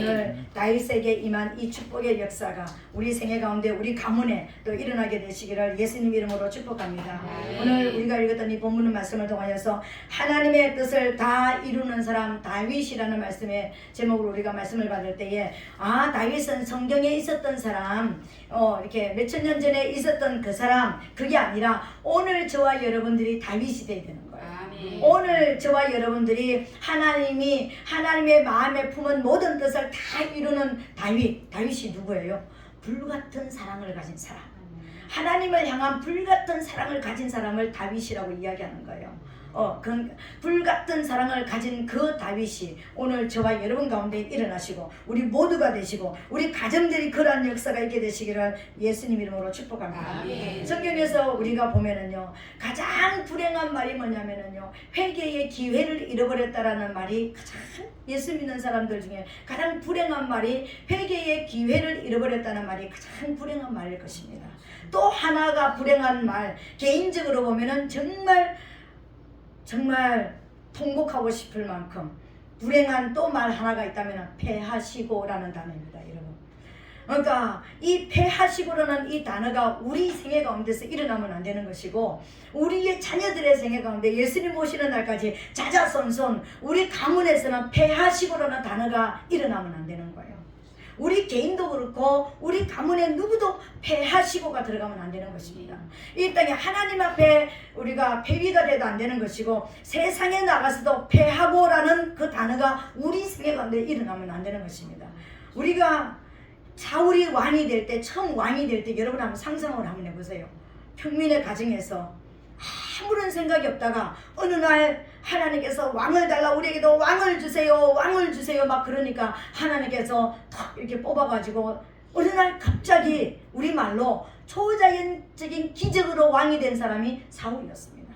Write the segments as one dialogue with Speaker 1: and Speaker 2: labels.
Speaker 1: 오늘 다윗에게 임한 이 축복의 역사가 우리 생애 가운데 우리 가문에 또 일어나게 되시기를 예수님 이름으로 축복합니다. 오늘 우리가 읽었던 이 본문 말씀을 통하여서 하나님의 뜻을 다 이루는 사람 다윗이라는 말씀의 제목으로 우리가 말씀을 받을 때에 다윗은 성경에 있었던 사람, 이렇게 몇천 년 전에 있었던 그 사람, 그게 아니라 오늘 저와 여러분들이 다윗이 되어야 되는 거예요. 오늘 저와 여러분들이 하나님의 마음에 품은 모든 뜻을 다 이루는 다윗이 누구예요? 불같은 사랑을 가진 사람, 하나님을 향한 불같은 사랑을 가진 사람을 다윗이라고 이야기하는 거예요. 그 불같은 사랑을 가진 그 다윗이 오늘 저와 여러분 가운데 일어나시고 우리 모두가 되시고 우리 가정들이 그러한 역사가 있게 되시기를 예수님 이름으로 축복합니다. 성경에서 우리가 보면은요, 가장 불행한 말이 뭐냐면은요, 회개의 기회를 잃어버렸다라는 말이 가장, 예수 믿는 사람들 중에 가장 불행한 말이 회개의 기회를 잃어버렸다는 말이 가장 불행한 말일 것입니다. 또 하나가 불행한 말, 개인적으로 보면은 정말 통곡하고 싶을 만큼 불행한 또 말 하나가 있다면 패하시고라는 단어입니다, 여러분. 그러니까 이 패하시고라는 이 단어가 우리 생애 가운데서 일어나면 안 되는 것이고, 우리의 자녀들의 생애 가운데 예수님 오시는 날까지 자자손손 우리 가문에서는 패하시고라는 단어가 일어나면 안 되는 거예요. 우리 개인도 그렇고 우리 가문에 누구도 패하시고가 들어가면 안 되는 것입니다. 이 땅에 하나님 앞에 우리가 패위가 돼도 안 되는 것이고, 세상에 나가서도 패하고라는 그 단어가 우리 생애 가운데 일어나면 안 되는 것입니다. 우리가 사울이 왕이 될 때, 처음 왕이 될 때 여러분 한번 상상을 한번 해보세요. 평민의 가정에서 아무런 생각이 없다가 어느 날 하나님께서 왕을 달라, 우리에게도 왕을 주세요, 왕을 주세요 막 그러니까 하나님께서 탁 이렇게 뽑아가지고 어느 날 갑자기 우리말로 초자연적인 기적으로 왕이 된 사람이 사울이었습니다.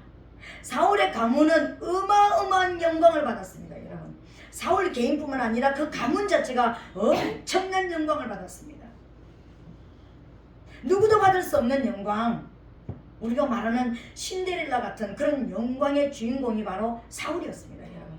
Speaker 1: 사울의 가문은 어마어마한 영광을 받았습니다, 여러분. 사울 개인뿐만 아니라 그 가문 자체가 엄청난 영광을 받았습니다. 누구도 받을 수 없는 영광, 우리가 말하는 신데렐라 같은 그런 영광의 주인공이 바로 사울이었습니다, 여러분.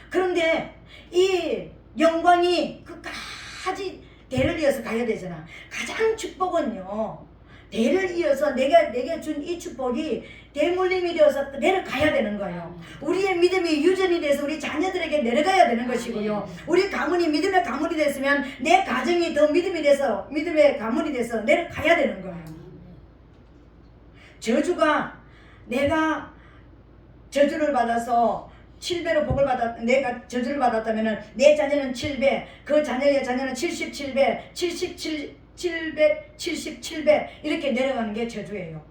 Speaker 1: 그런데 이 영광이 끝까지 대를 이어서 가야 되잖아. 가장 축복은요, 대를 이어서 내게 준 이 축복이 대물림이 되어서 내려가야 되는 거예요. 우리의 믿음이 유전이 돼서 우리 자녀들에게 내려가야 되는 것이고요. 우리 가문이 믿음의 가문이 됐으면 내 가정이 더 믿음이 돼서, 믿음의 가문이 돼서 내려가야 되는 거예요. 저주가, 내가 저주를 받아서 7배로 복을 내가 저주를 받았다면 내 자녀는 7배, 그 자녀의 자녀는 77배, 777배 이렇게 내려가는 게 저주예요.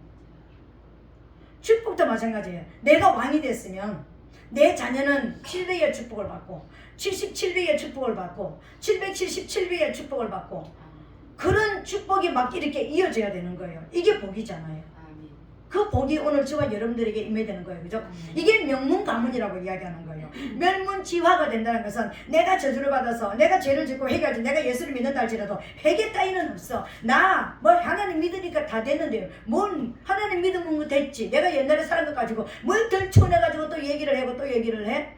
Speaker 1: 축복도 마찬가지예요. 내가 왕이 됐으면 내 자녀는 7배의 축복을 받고 77배의 축복을 받고 777배의 축복을 받고, 그런 축복이 막 이렇게 이어져야 되는 거예요. 이게 복이잖아요. 그 복이 오늘 저와 여러분들에게 임해되는 거예요. 그죠? 이게 명문 가문이라고 이야기하는 거예요. 명문지화가 된다는 것은 내가 저주를 받아서 내가 죄를 짓고 회개하지, 내가 예수를 믿는다 할지라도 회개 따위는 없어. 나 하나님 믿으니까 다 됐는데요. 뭔 하나님 믿으면 뭐 됐지. 내가 옛날에 살은 것 가지고 뭘 덜쳐내가지고 또 얘기를 하고 또 얘기를 해?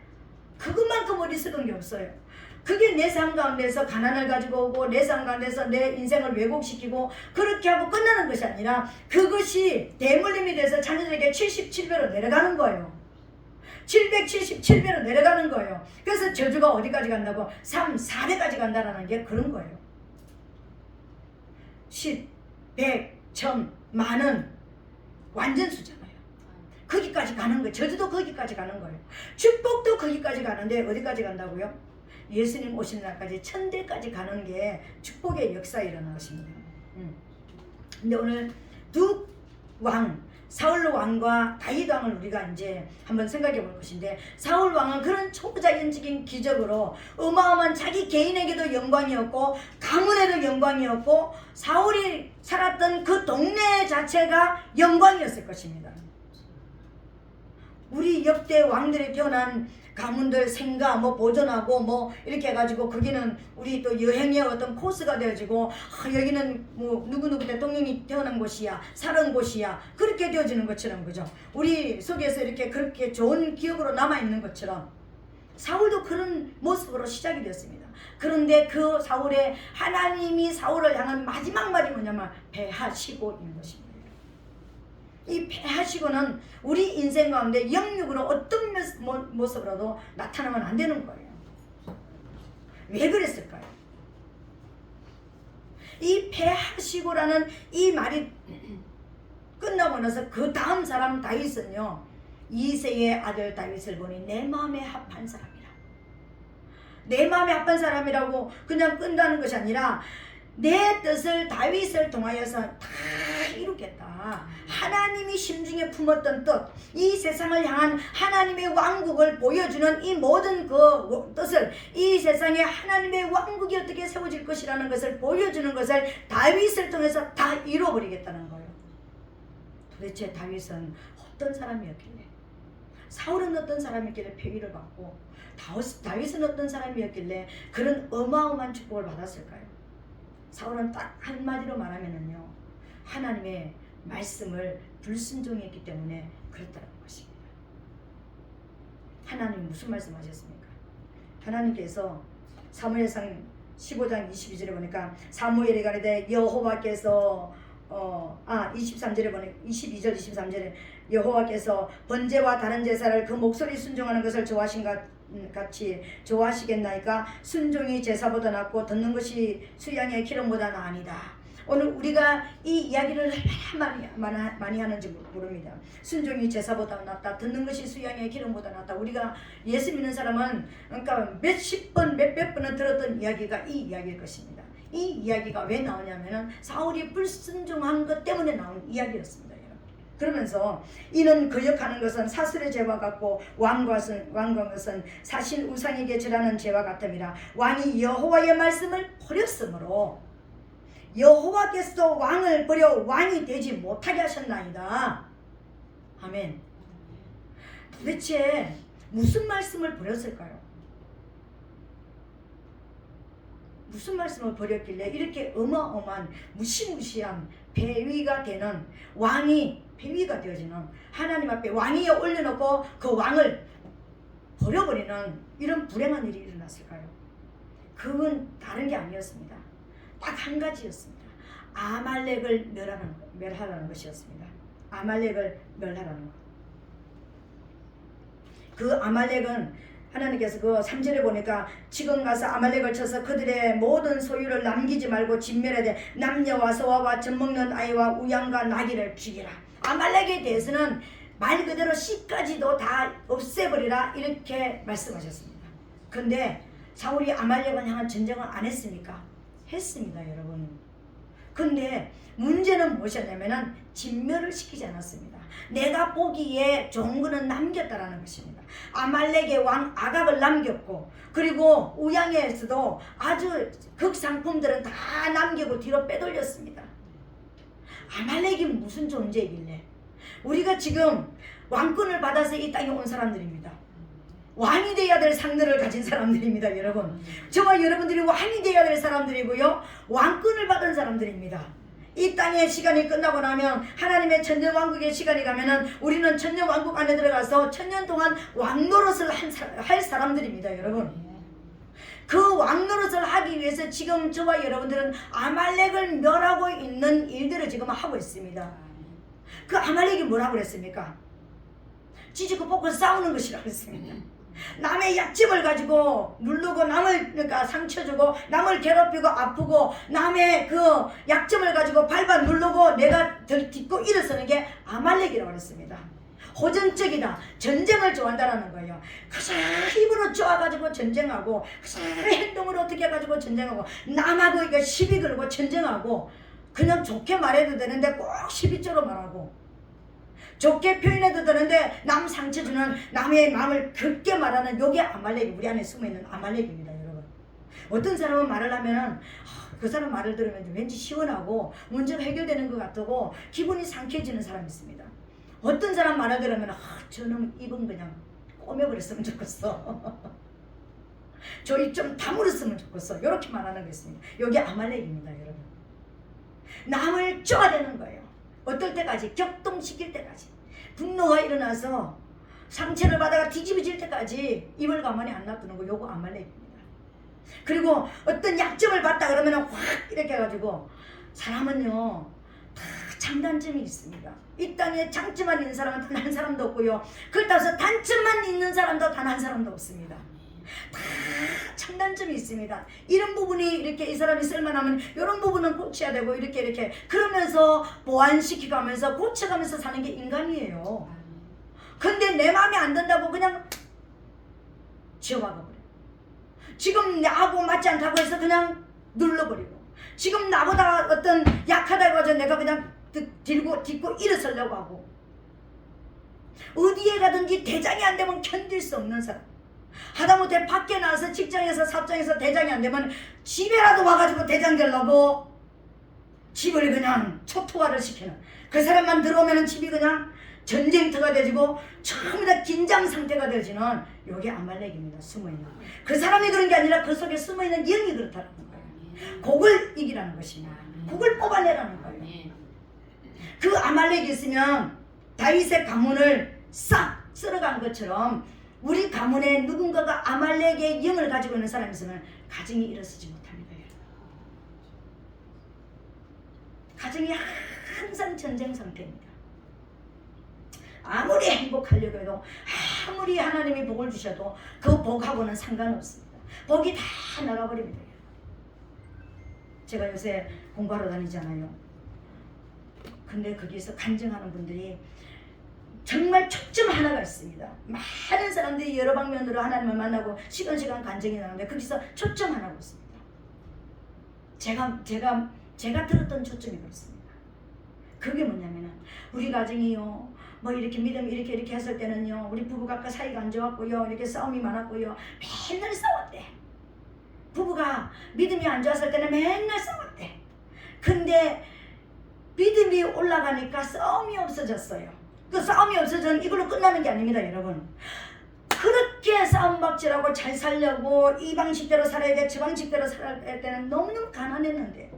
Speaker 1: 그것만큼 어리석은 게 없어요. 그게 내 삶 가운데서 가난을 가지고 오고 내 삶 가운데서 내 인생을 왜곡시키고 그렇게 하고 끝나는 것이 아니라, 그것이 대물림이 돼서 자녀들에게 77배로 내려가는 거예요. 777배로 내려가는 거예요. 그래서 저주가 어디까지 간다고? 3, 4배까지 간다는 게 그런 거예요. 10, 100, 1000, 만은 완전 수잖아요. 거기까지 가는 거예요. 저주도 거기까지 가는 거예요. 축복도 거기까지 가는데 어디까지 간다고요? 예수님 오시는 날까지 1000대까지 가는 게 축복의 역사에 일어나는 것입니다. 근데 오늘 두 왕, 사울 왕과 다윗 왕을 우리가 이제 한번 생각해 볼 것인데, 사울 왕은 그런 초자연적인 기적으로 어마어마한 자기 개인에게도 영광이었고 가문에도 영광이었고 사울이 살았던 그 동네 자체가 영광이었을 것입니다. 우리 역대 왕들이 태어난 가문들 생가 보존하고 이렇게 해가지고 거기는 우리 또 여행의 어떤 코스가 되어지고, 여기는 누구누구 대통령이 태어난 곳이야, 살은 곳이야, 그렇게 되어지는 것처럼, 그죠? 우리 속에서 이렇게 그렇게 좋은 기억으로 남아있는 것처럼 사울도 그런 모습으로 시작이 되었습니다. 그런데 그 사울의 하나님이 사울을 향한 마지막 말이 뭐냐면 패하시고인 것입니다. 이 패하시고는 우리 인생 가운데 영육으로 어떤 모습으로도 나타나면 안 되는 거예요. 왜 그랬을까요? 이 패하시고라는 이 말이 끝나고 나서 그 다음 사람 다윗은요, 이새의 아들 다윗을 보니 내 마음에 합한 사람이라. 내 마음에 합한 사람이라고 그냥 끝나는 것이 아니라 내 뜻을 다윗을 통하여서 다 이루겠다. 하나님이 심중에 품었던 뜻, 이 세상을 향한 하나님의 왕국을 보여주는 이 모든 그 뜻을, 이 세상에 하나님의 왕국이 어떻게 세워질 것이라는 것을 보여주는 것을 다윗을 통해서 다 이루어버리겠다는 거예요. 도대체 다윗은 어떤 사람이었길래, 사울은 어떤 사람이길래 폐위를 받고 다윗은 어떤 사람이었길래 그런 어마어마한 축복을 받았을까요? 사울은 딱 한마디로 말하면은요, 하나님의 말씀을 불순종했기 때문에 그렇다는 것입니다. 하나님 무슨 말씀하셨습니까? 하나님께서 사무엘상 15장 22절에 보니까 사무엘이 가로되 여호와께서 23절에 보니까 22절 23절에 여호와께서 번제와 다른 제사를 그 목소리 순종하는 것을 좋아하신 같이 좋아하시겠나이까? 순종이 제사보다 낫고 듣는 것이 수양의 기름보다 나으니라. 오늘 우리가 이 이야기를 얼마나 많이 하는지 모릅니다. 순종이 제사보다 낫다, 듣는 것이 수양의 기름보다 낫다. 우리가 예수 믿는 사람은 그러니까 몇십 번 몇백 번은 들었던 이야기가 이 이야기일 것입니다. 이 이야기가 왜 나오냐면은 사울이 불순종한 것 때문에 나온 이야기였습니다. 그러면서 이는 거역하는 것은 사슬의 죄와 같고 왕관 것은 사신 우상에게 절하는 죄와 같음이라. 왕이 여호와의 말씀을 버렸으므로 여호와께서 왕을 버려 왕이 되지 못하게 하셨나이다. 아멘. 도대체 무슨 말씀을 버렸을까요? 무슨 말씀을 버렸길래 이렇게 어마어마한 무시무시한 폐위가 되는, 왕이 폐위가 되어지는, 하나님 앞에 왕위에 올려놓고 그 왕을 버려버리는 이런 불행한 일이 일어났을까요? 그건 다른 게 아니었습니다. 딱 한 가지였습니다. 아말렉을 멸하라는 것이었습니다. 아말렉을 멸하라는 것. 그 아말렉은 하나님께서 그 3절에 보니까 지금 가서 아말렉을 쳐서 그들의 모든 소유를 남기지 말고 진멸하되 남녀와 소아와 젖먹는 아이와 우양과 나귀를 죽이라. 아말렉에 대해서는 말 그대로 씨까지도 다 없애버리라, 이렇게 말씀하셨습니다. 그런데 사울이 아말렉을 향한 전쟁을 안 했습니까? 했습니다, 여러분. 근데 문제는 무엇이었냐면은 진멸을 시키지 않았습니다. 내가 보기에 좋은 거는 남겼다라는 것입니다. 아말렉의 왕 아갑을 남겼고, 그리고 우양에서도 아주 극상품들은 다 남기고 뒤로 빼돌렸습니다. 아말렉이 무슨 존재이길래? 우리가 지금 왕권을 받아서 이 땅에 온 사람들입니다. 왕이 되어야 될 상들을 가진 사람들입니다, 여러분. 저와 여러분들이 왕이 되어야 될 사람들이고요, 왕권을 받은 사람들입니다. 이 땅의 시간이 끝나고 나면, 하나님의 천년왕국의 시간이 가면은 우리는 천년왕국 안에 들어가서 천년 동안 왕노릇을 할 사람들입니다, 여러분. 그 왕노릇을 하기 위해서 지금 저와 여러분들은 아말렉을 멸하고 있는 일들을 지금 하고 있습니다. 그 아말렉이 뭐라고 그랬습니까? 찢고 뽑고 싸우는 것이라고 했습니다. 남의 약점을 가지고 누르고, 남을 그러니까 상처 주고, 남을 괴롭히고 아프고, 남의 그 약점을 가지고 밟아 누르고 내가 딛고 일어서는 게 아말렉이라고 그랬습니다. 호전적이다, 전쟁을 좋아한다는 거예요. 그저 힘으로 쪼아가지고 전쟁하고, 그저 행동으로 어떻게 해가지고 전쟁하고, 남하고 이거 시비 걸고 전쟁하고, 그냥 좋게 말해도 되는데 꼭 시비조로 말하고, 좋게 표현해도 되는데 남 상처 주는, 남의 마음을 긁게 말하는, 요게 아말렉이 우리 안에 숨어있는 아말렉입니다, 여러분. 어떤 사람은 말을 하면은 그 사람 말을 들으면 왠지 시원하고 문제가 해결되는 것 같고 기분이 상쾌해지는 사람이 있습니다. 어떤 사람 말을 들으면 저놈 입은 그냥 꼬매버렸으면 좋겠어. 저 입 좀 다물었으면 좋겠어. 이렇게 말하는 게 있습니다. 요게 아말렉입니다, 여러분. 남을 쪼아대는 거예요. 어떨 때까지? 격동시킬 때까지. 분노가 일어나서 상처를 받아가 뒤집어질 때까지 입을 가만히 안 놔두는 거, 요거 아말렉입니다. 그리고 어떤 약점을 봤다 그러면 확 이렇게 해가지고 사람은요 다 장단점이 있습니다. 이 땅에 장점만 있는 사람은 단 한 사람도 없고요. 그렇다고 해서 단점만 있는 사람도 단 한 사람도 없습니다. 다 장단점이 있습니다. 이런 부분이 이렇게 이 사람이 쓸만하면 이런 부분은 고쳐야 되고 이렇게 그러면서 보완시키면서 고쳐가면서 사는 게 인간이에요. 근데 내 마음에 안 든다고 그냥 지워박아버려. 지금 나하고 맞지 않다고 해서 그냥 눌러버리고, 지금 나보다 어떤 약하다고 해서 내가 그냥 딛고 일어서려고 하고, 어디에 가든지 대장이 안 되면 견딜 수 없는 사람, 하다못해 밖에 나와서 직장에서 사장에서 대장이 안 되면 집에라도 와가지고 대장 되려고 집을 그냥 초토화를 시키는, 그 사람만 들어오면 집이 그냥 전쟁터가 되지고 전부 다 긴장 상태가 되지는 요게 아말렉입니다. 숨어있는 그 사람이 그런 게 아니라 그 속에 숨어있는 영이 그렇다는 거예요. 그걸 이기라는 것입니다. 그걸 뽑아내라는 거예요. 그 아말렉이 있으면 다윗의 가문을 싹 쓸어간 것처럼 우리 가문에 누군가가 아말렉의 영을 가지고 있는 사람이 있으면 가정이 일어서지 못합니다. 가정이 항상 전쟁 상태입니다. 아무리 행복하려고 해도, 아무리 하나님이 복을 주셔도 그 복하고는 상관없습니다. 복이 다 나가버립니다. 제가 요새 공부하러 다니잖아요. 근데 거기서 간증하는 분들이 정말 초점 하나가 있습니다. 많은 사람들이 여러 방면으로 하나님을 만나고 시간 간증이 나는데 거기서 초점 하나가 있습니다. 제가 들었던 초점이 그렇습니다. 그게 뭐냐면은 우리 가정이요, 뭐 이렇게 믿음 이렇게 했을 때는요, 우리 부부가 아까 사이가 안 좋았고요, 이렇게 싸움이 많았고요, 맨날 싸웠대. 부부가 믿음이 안 좋았을 때는 맨날 싸웠대. 근데 믿음이 올라가니까 싸움이 없어졌어요. 그 싸움이 없어져는 이걸로 끝나는 게 아닙니다, 여러분. 그렇게 싸움박질하고 잘 살려고 이 방식대로 살아야 돼, 저 방식대로 살아야 때는 너무너무 가난했는데,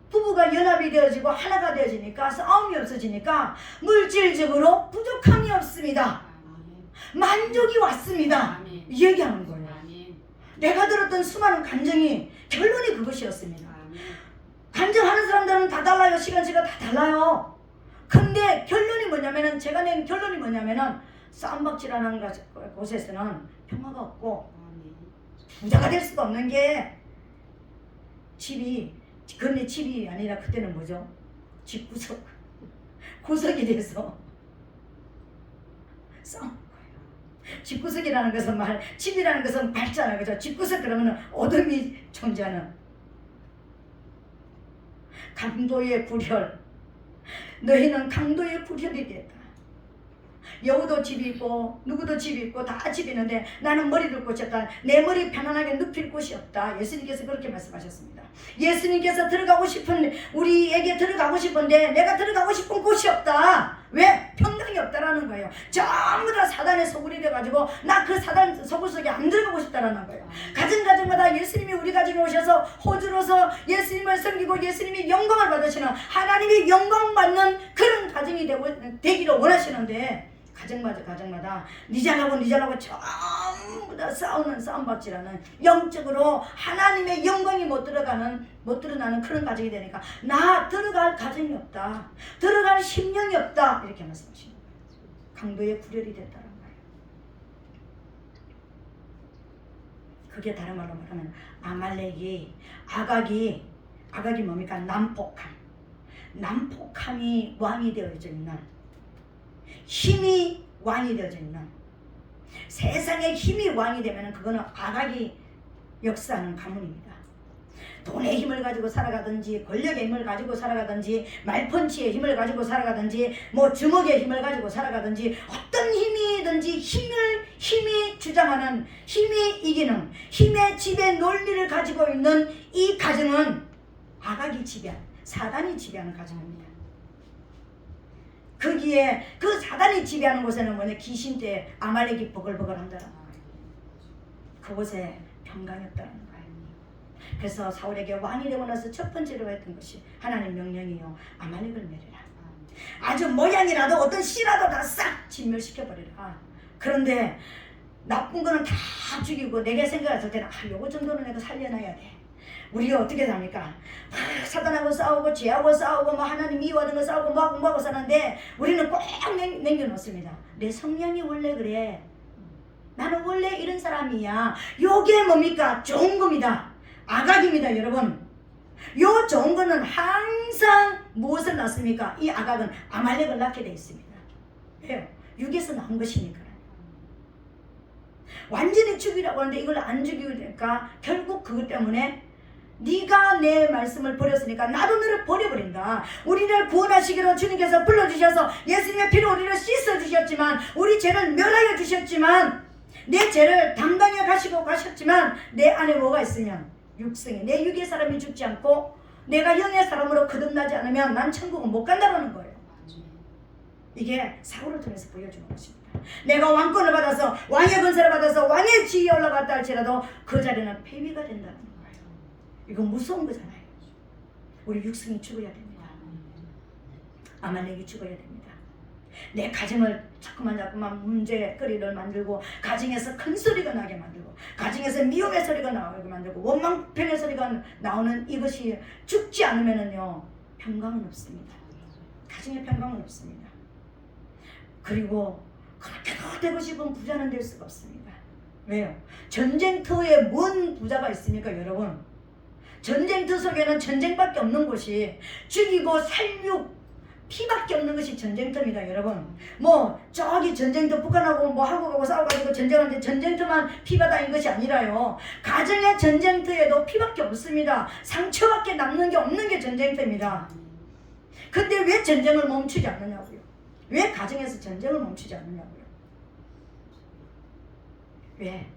Speaker 1: 부부가 연합이 되어지고 하나가 되어지니까 싸움이 없어지니까 물질적으로 부족함이 없습니다. 만족이 왔습니다. 이 얘기하는 거예요. 내가 들었던 수많은 간증이 결론이 그것이었습니다. 간증하는 사람들은 다 달라요. 시간치가 다 달라요. 근데 결론이 뭐냐면은, 제가 낸 결론이 뭐냐면은, 싸움박질하는 곳에서는 평화가 없고 부자가 될 수도 없는 게, 근데 집이 아니라 그때는 뭐죠? 집구석, 구석이 돼서 싸우는 거예요. 집구석이라는 것은 집이라는 것은 밝잖아요, 그죠? 집구석 그러면 어둠이 존재하는, 강도의 불혈, 너희는 강도의 불혈이 됐다. 여우도 집이 있고 누구도 집이 있고 다 집이 있는데 나는 머리를 꽂혔다. 내 머리 편안하게 눕힐 곳이 없다. 예수님께서 그렇게 말씀하셨습니다. 예수님께서 우리에게 들어가고 싶은데 내가 들어가고 싶은 곳이 없다. 왜? 평강이 없다라는 거예요. 전부 다 사단의 소굴이 돼가지고 나 그 사단 소굴 속에 안 들어가고 싶다라는 거예요. 가정마다 예수님이 우리 가정에 오셔서 호주로서 예수님을 섬기고 예수님이 영광을 받으시는, 하나님이 영광 받는 그런 가정이 되기를 원하시는데, 가정마다 니 잘나고 전부 다 싸움박질하는, 영적으로 하나님의 영광이 못 드러나는 그런 가정이 되니까 나 들어갈 가정이 없다, 들어갈 심령이 없다, 이렇게 말씀하십니다. 강도의 불혈이 됐다는 거예요. 그게 다른 말로 말하면 아각이 뭡니까? 난폭함이 왕이 되어져 있는, 힘이 왕이 되어져 있는, 세상에 힘이 왕이 되면 그거는 아각이 역사하는 가문입니다. 돈의 힘을 가지고 살아가든지, 권력의 힘을 가지고 살아가든지, 말펀치의 힘을 가지고 살아가든지, 뭐 주먹의 힘을 가지고 살아가든지, 어떤 힘이든지 힘이 주장하는, 힘이 이기는, 힘의 지배 논리를 가지고 있는 이 가정은 아각이 지배한, 사단이 지배하는 가정입니다. 거기에 그 사단이 지배하는 곳에는 뭐냐? 귀신때 아말렉이 버글버글 한다는 거예요. 그곳에 평강이 없다는 거예요. 그래서 사울에게 왕이 되고 나서 첫 번째로 했던 것이 하나님 명령이요, 아말렉을 멸해라. 아주 모양이라도 어떤 씨라도 다 싹 진멸시켜버리라. 그런데 나쁜 거는 다 죽이고 내가 생각했을 때는 요거 정도는 내가 살려놔야 돼. 우리가 어떻게 삽니까? 사단하고 싸우고 죄하고 싸우고 뭐 하나님 미워하는 거 싸우고 뭐하고 사는데 우리는 꼭 남겨놓습니다. 내 성향이 원래 그래. 나는 원래 이런 사람이야. 요게 뭡니까? 좋은 겁니다. 악악입니다, 여러분. 요 좋은 거는 항상 무엇을 낳습니까? 이 악악은 아말렉을 낳게 되어 있습니다. 왜요? 육에서 나온 것이니까. 완전히 죽이라고 하는데 이걸 안 죽이니까 결국 그것 때문에 네가 내 말씀을 버렸으니까 나도 너를 버려버린다. 우리를 구원하시기로 주님께서 불러주셔서 예수님의 피로 우리를 씻어주셨지만, 우리 죄를 멸하여 주셨지만, 내 죄를 담당해 가시고 가셨지만, 내 안에 뭐가 있으면 육성이, 내 육의 사람이 죽지 않고 내가 영의 사람으로 거듭나지 않으면 난 천국은 못 간다는 거예요. 이게 사울을 통해서 보여주는 것입니다. 내가 왕권을 받아서 왕의 권세를 받아서 왕의 지위에 올라갔다 할지라도 그 자리는 폐위가 된다는 거예요. 이건 무서운 거잖아요. 우리 육성이 죽어야 됩니다. 아말렉이 죽어야 됩니다. 내 가정을 자꾸만 문제거리를 만들고, 가정에서 큰 소리가 나게 만들고, 가정에서 미움의 소리가 나오게 만들고, 원망편의 소리가 나오는 이것이 죽지 않으면은요, 평강은 없습니다. 가정에 평강은 없습니다. 그리고 그렇게 더 되고 싶은 부자는 될 수가 없습니다. 왜요? 전쟁터에 뭔 부자가 있습니까, 여러분? 전쟁터 속에는 전쟁밖에 없는 곳이, 죽이고 살육 피밖에 없는 것이 전쟁터입니다, 여러분. 뭐 저기 전쟁터 북한하고 뭐 한국하고 싸워가지고 전쟁하는데 전쟁터만 피가 다닌 것이 아니라요, 가정의 전쟁터에도 피밖에 없습니다. 상처밖에 남는 게 없는 게 전쟁터입니다. 근데 왜 전쟁을 멈추지 않느냐고요? 왜 가정에서 전쟁을 멈추지 않느냐고요? 왜?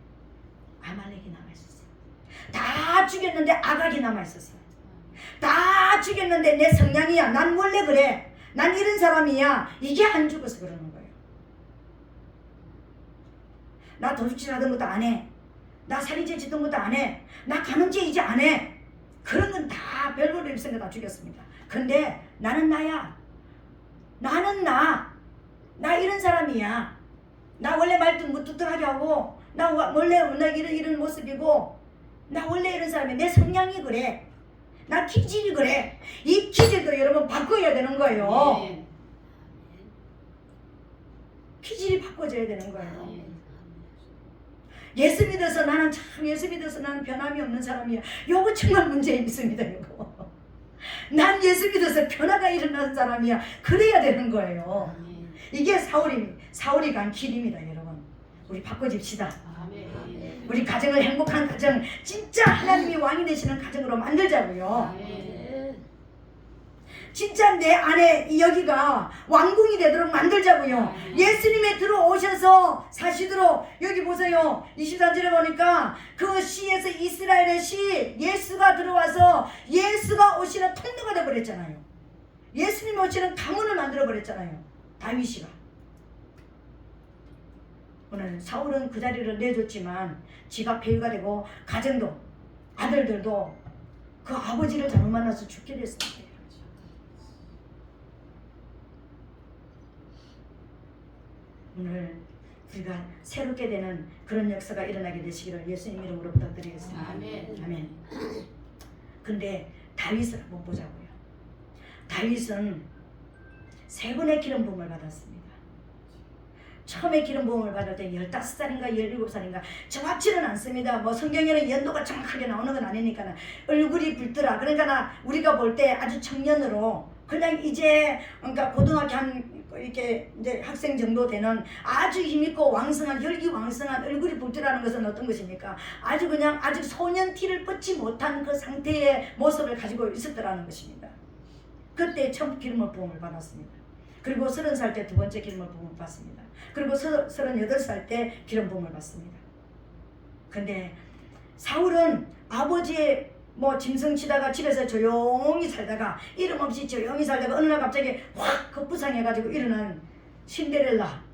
Speaker 1: 아말렉이 남아있었어요. 다 죽였는데 악악이 남아있었어요. 다 죽였는데 내 성향이야, 난 원래 그래, 난 이런 사람이야, 이게 안 죽어서 그러는 거예요. 나 도둑질 하던 것도 안 해, 나 살인죄 짓던 것도 안 해, 나 간음죄 이제 안 해. 그런 건 다 별거로 일생을 다 죽였습니다. 근데 나는 나야. 나는 나 이런 사람이야. 나 원래 말도 무뚝뚝하게 하고, 나 원래 이런 모습이고, 나 원래 이런 사람이야. 내 성향이 그래, 나 기질이 그래. 이 기질도 여러분 바꿔야 되는 거예요. 기질이 바꿔져야 되는 거예요. 예수 믿어서 나는 변함이 없는 사람이야. 요거 정말 문제 있습니다, 요거. 난 예수 믿어서 변화가 일어나는 사람이야. 그래야 되는 거예요. 이게 사울이 간 길입니다, 여러분. 우리 바꿔집시다. 우리 가정을 행복한 가정, 진짜 하나님이 왕이 되시는 가정으로 만들자고요. 진짜 내 안에 여기가 왕궁이 되도록 만들자고요. 예수님이 들어오셔서 사시도록. 여기 보세요, 23절에 보니까 그 시에서 이스라엘의 시, 예수가 들어와서 예수가 오시는 통로가 되어버렸잖아요. 예수님이 오시는 가문을 만들어버렸잖아요, 다윗이가. 오늘 사울은 그 자리를 내줬지만 지가 폐위가 되고, 가정도, 아들들도 그 아버지를 잘못 만나서 죽게 됐습니다. 오늘 우리가 새롭게 되는 그런 역사가 일어나게 되시기를 예수님 이름으로 부탁드리겠습니다. 아멘. 근데 다윗을 한번 보자고요. 다윗은 3번의 기름 부음을 받았습니다. 처음에 기름 부음을 받을 때 15살인가 17살인가 정확치는 않습니다. 뭐 성경에는 연도가 정확하게 나오는 건 아니니까 얼굴이 붉더라. 그러니까 우리가 볼 때 아주 청년으로, 그냥 이제 그러니까 고등학교 한 이렇게 이제 학생 정도 되는 아주 힘있고 왕성한, 혈기 왕성한, 얼굴이 붉더라는 것은 어떤 것입니까? 아주 그냥 아직 소년 티를 벗지 못한 그 상태의 모습을 가지고 있었더라는 것입니다. 그때 처음 기름 부음을 받았습니다. 그리고 30살 때 2번째 기름 부음을 받습니다. 그리고 38살 때 기름 부음을 받습니다. 근데 사울은 아버지의 짐승 치다가 집에서 조용히 살다가, 이름 없이 조용히 살다가 어느 날 갑자기 확 급부상해가지고 일어난 신데렐라,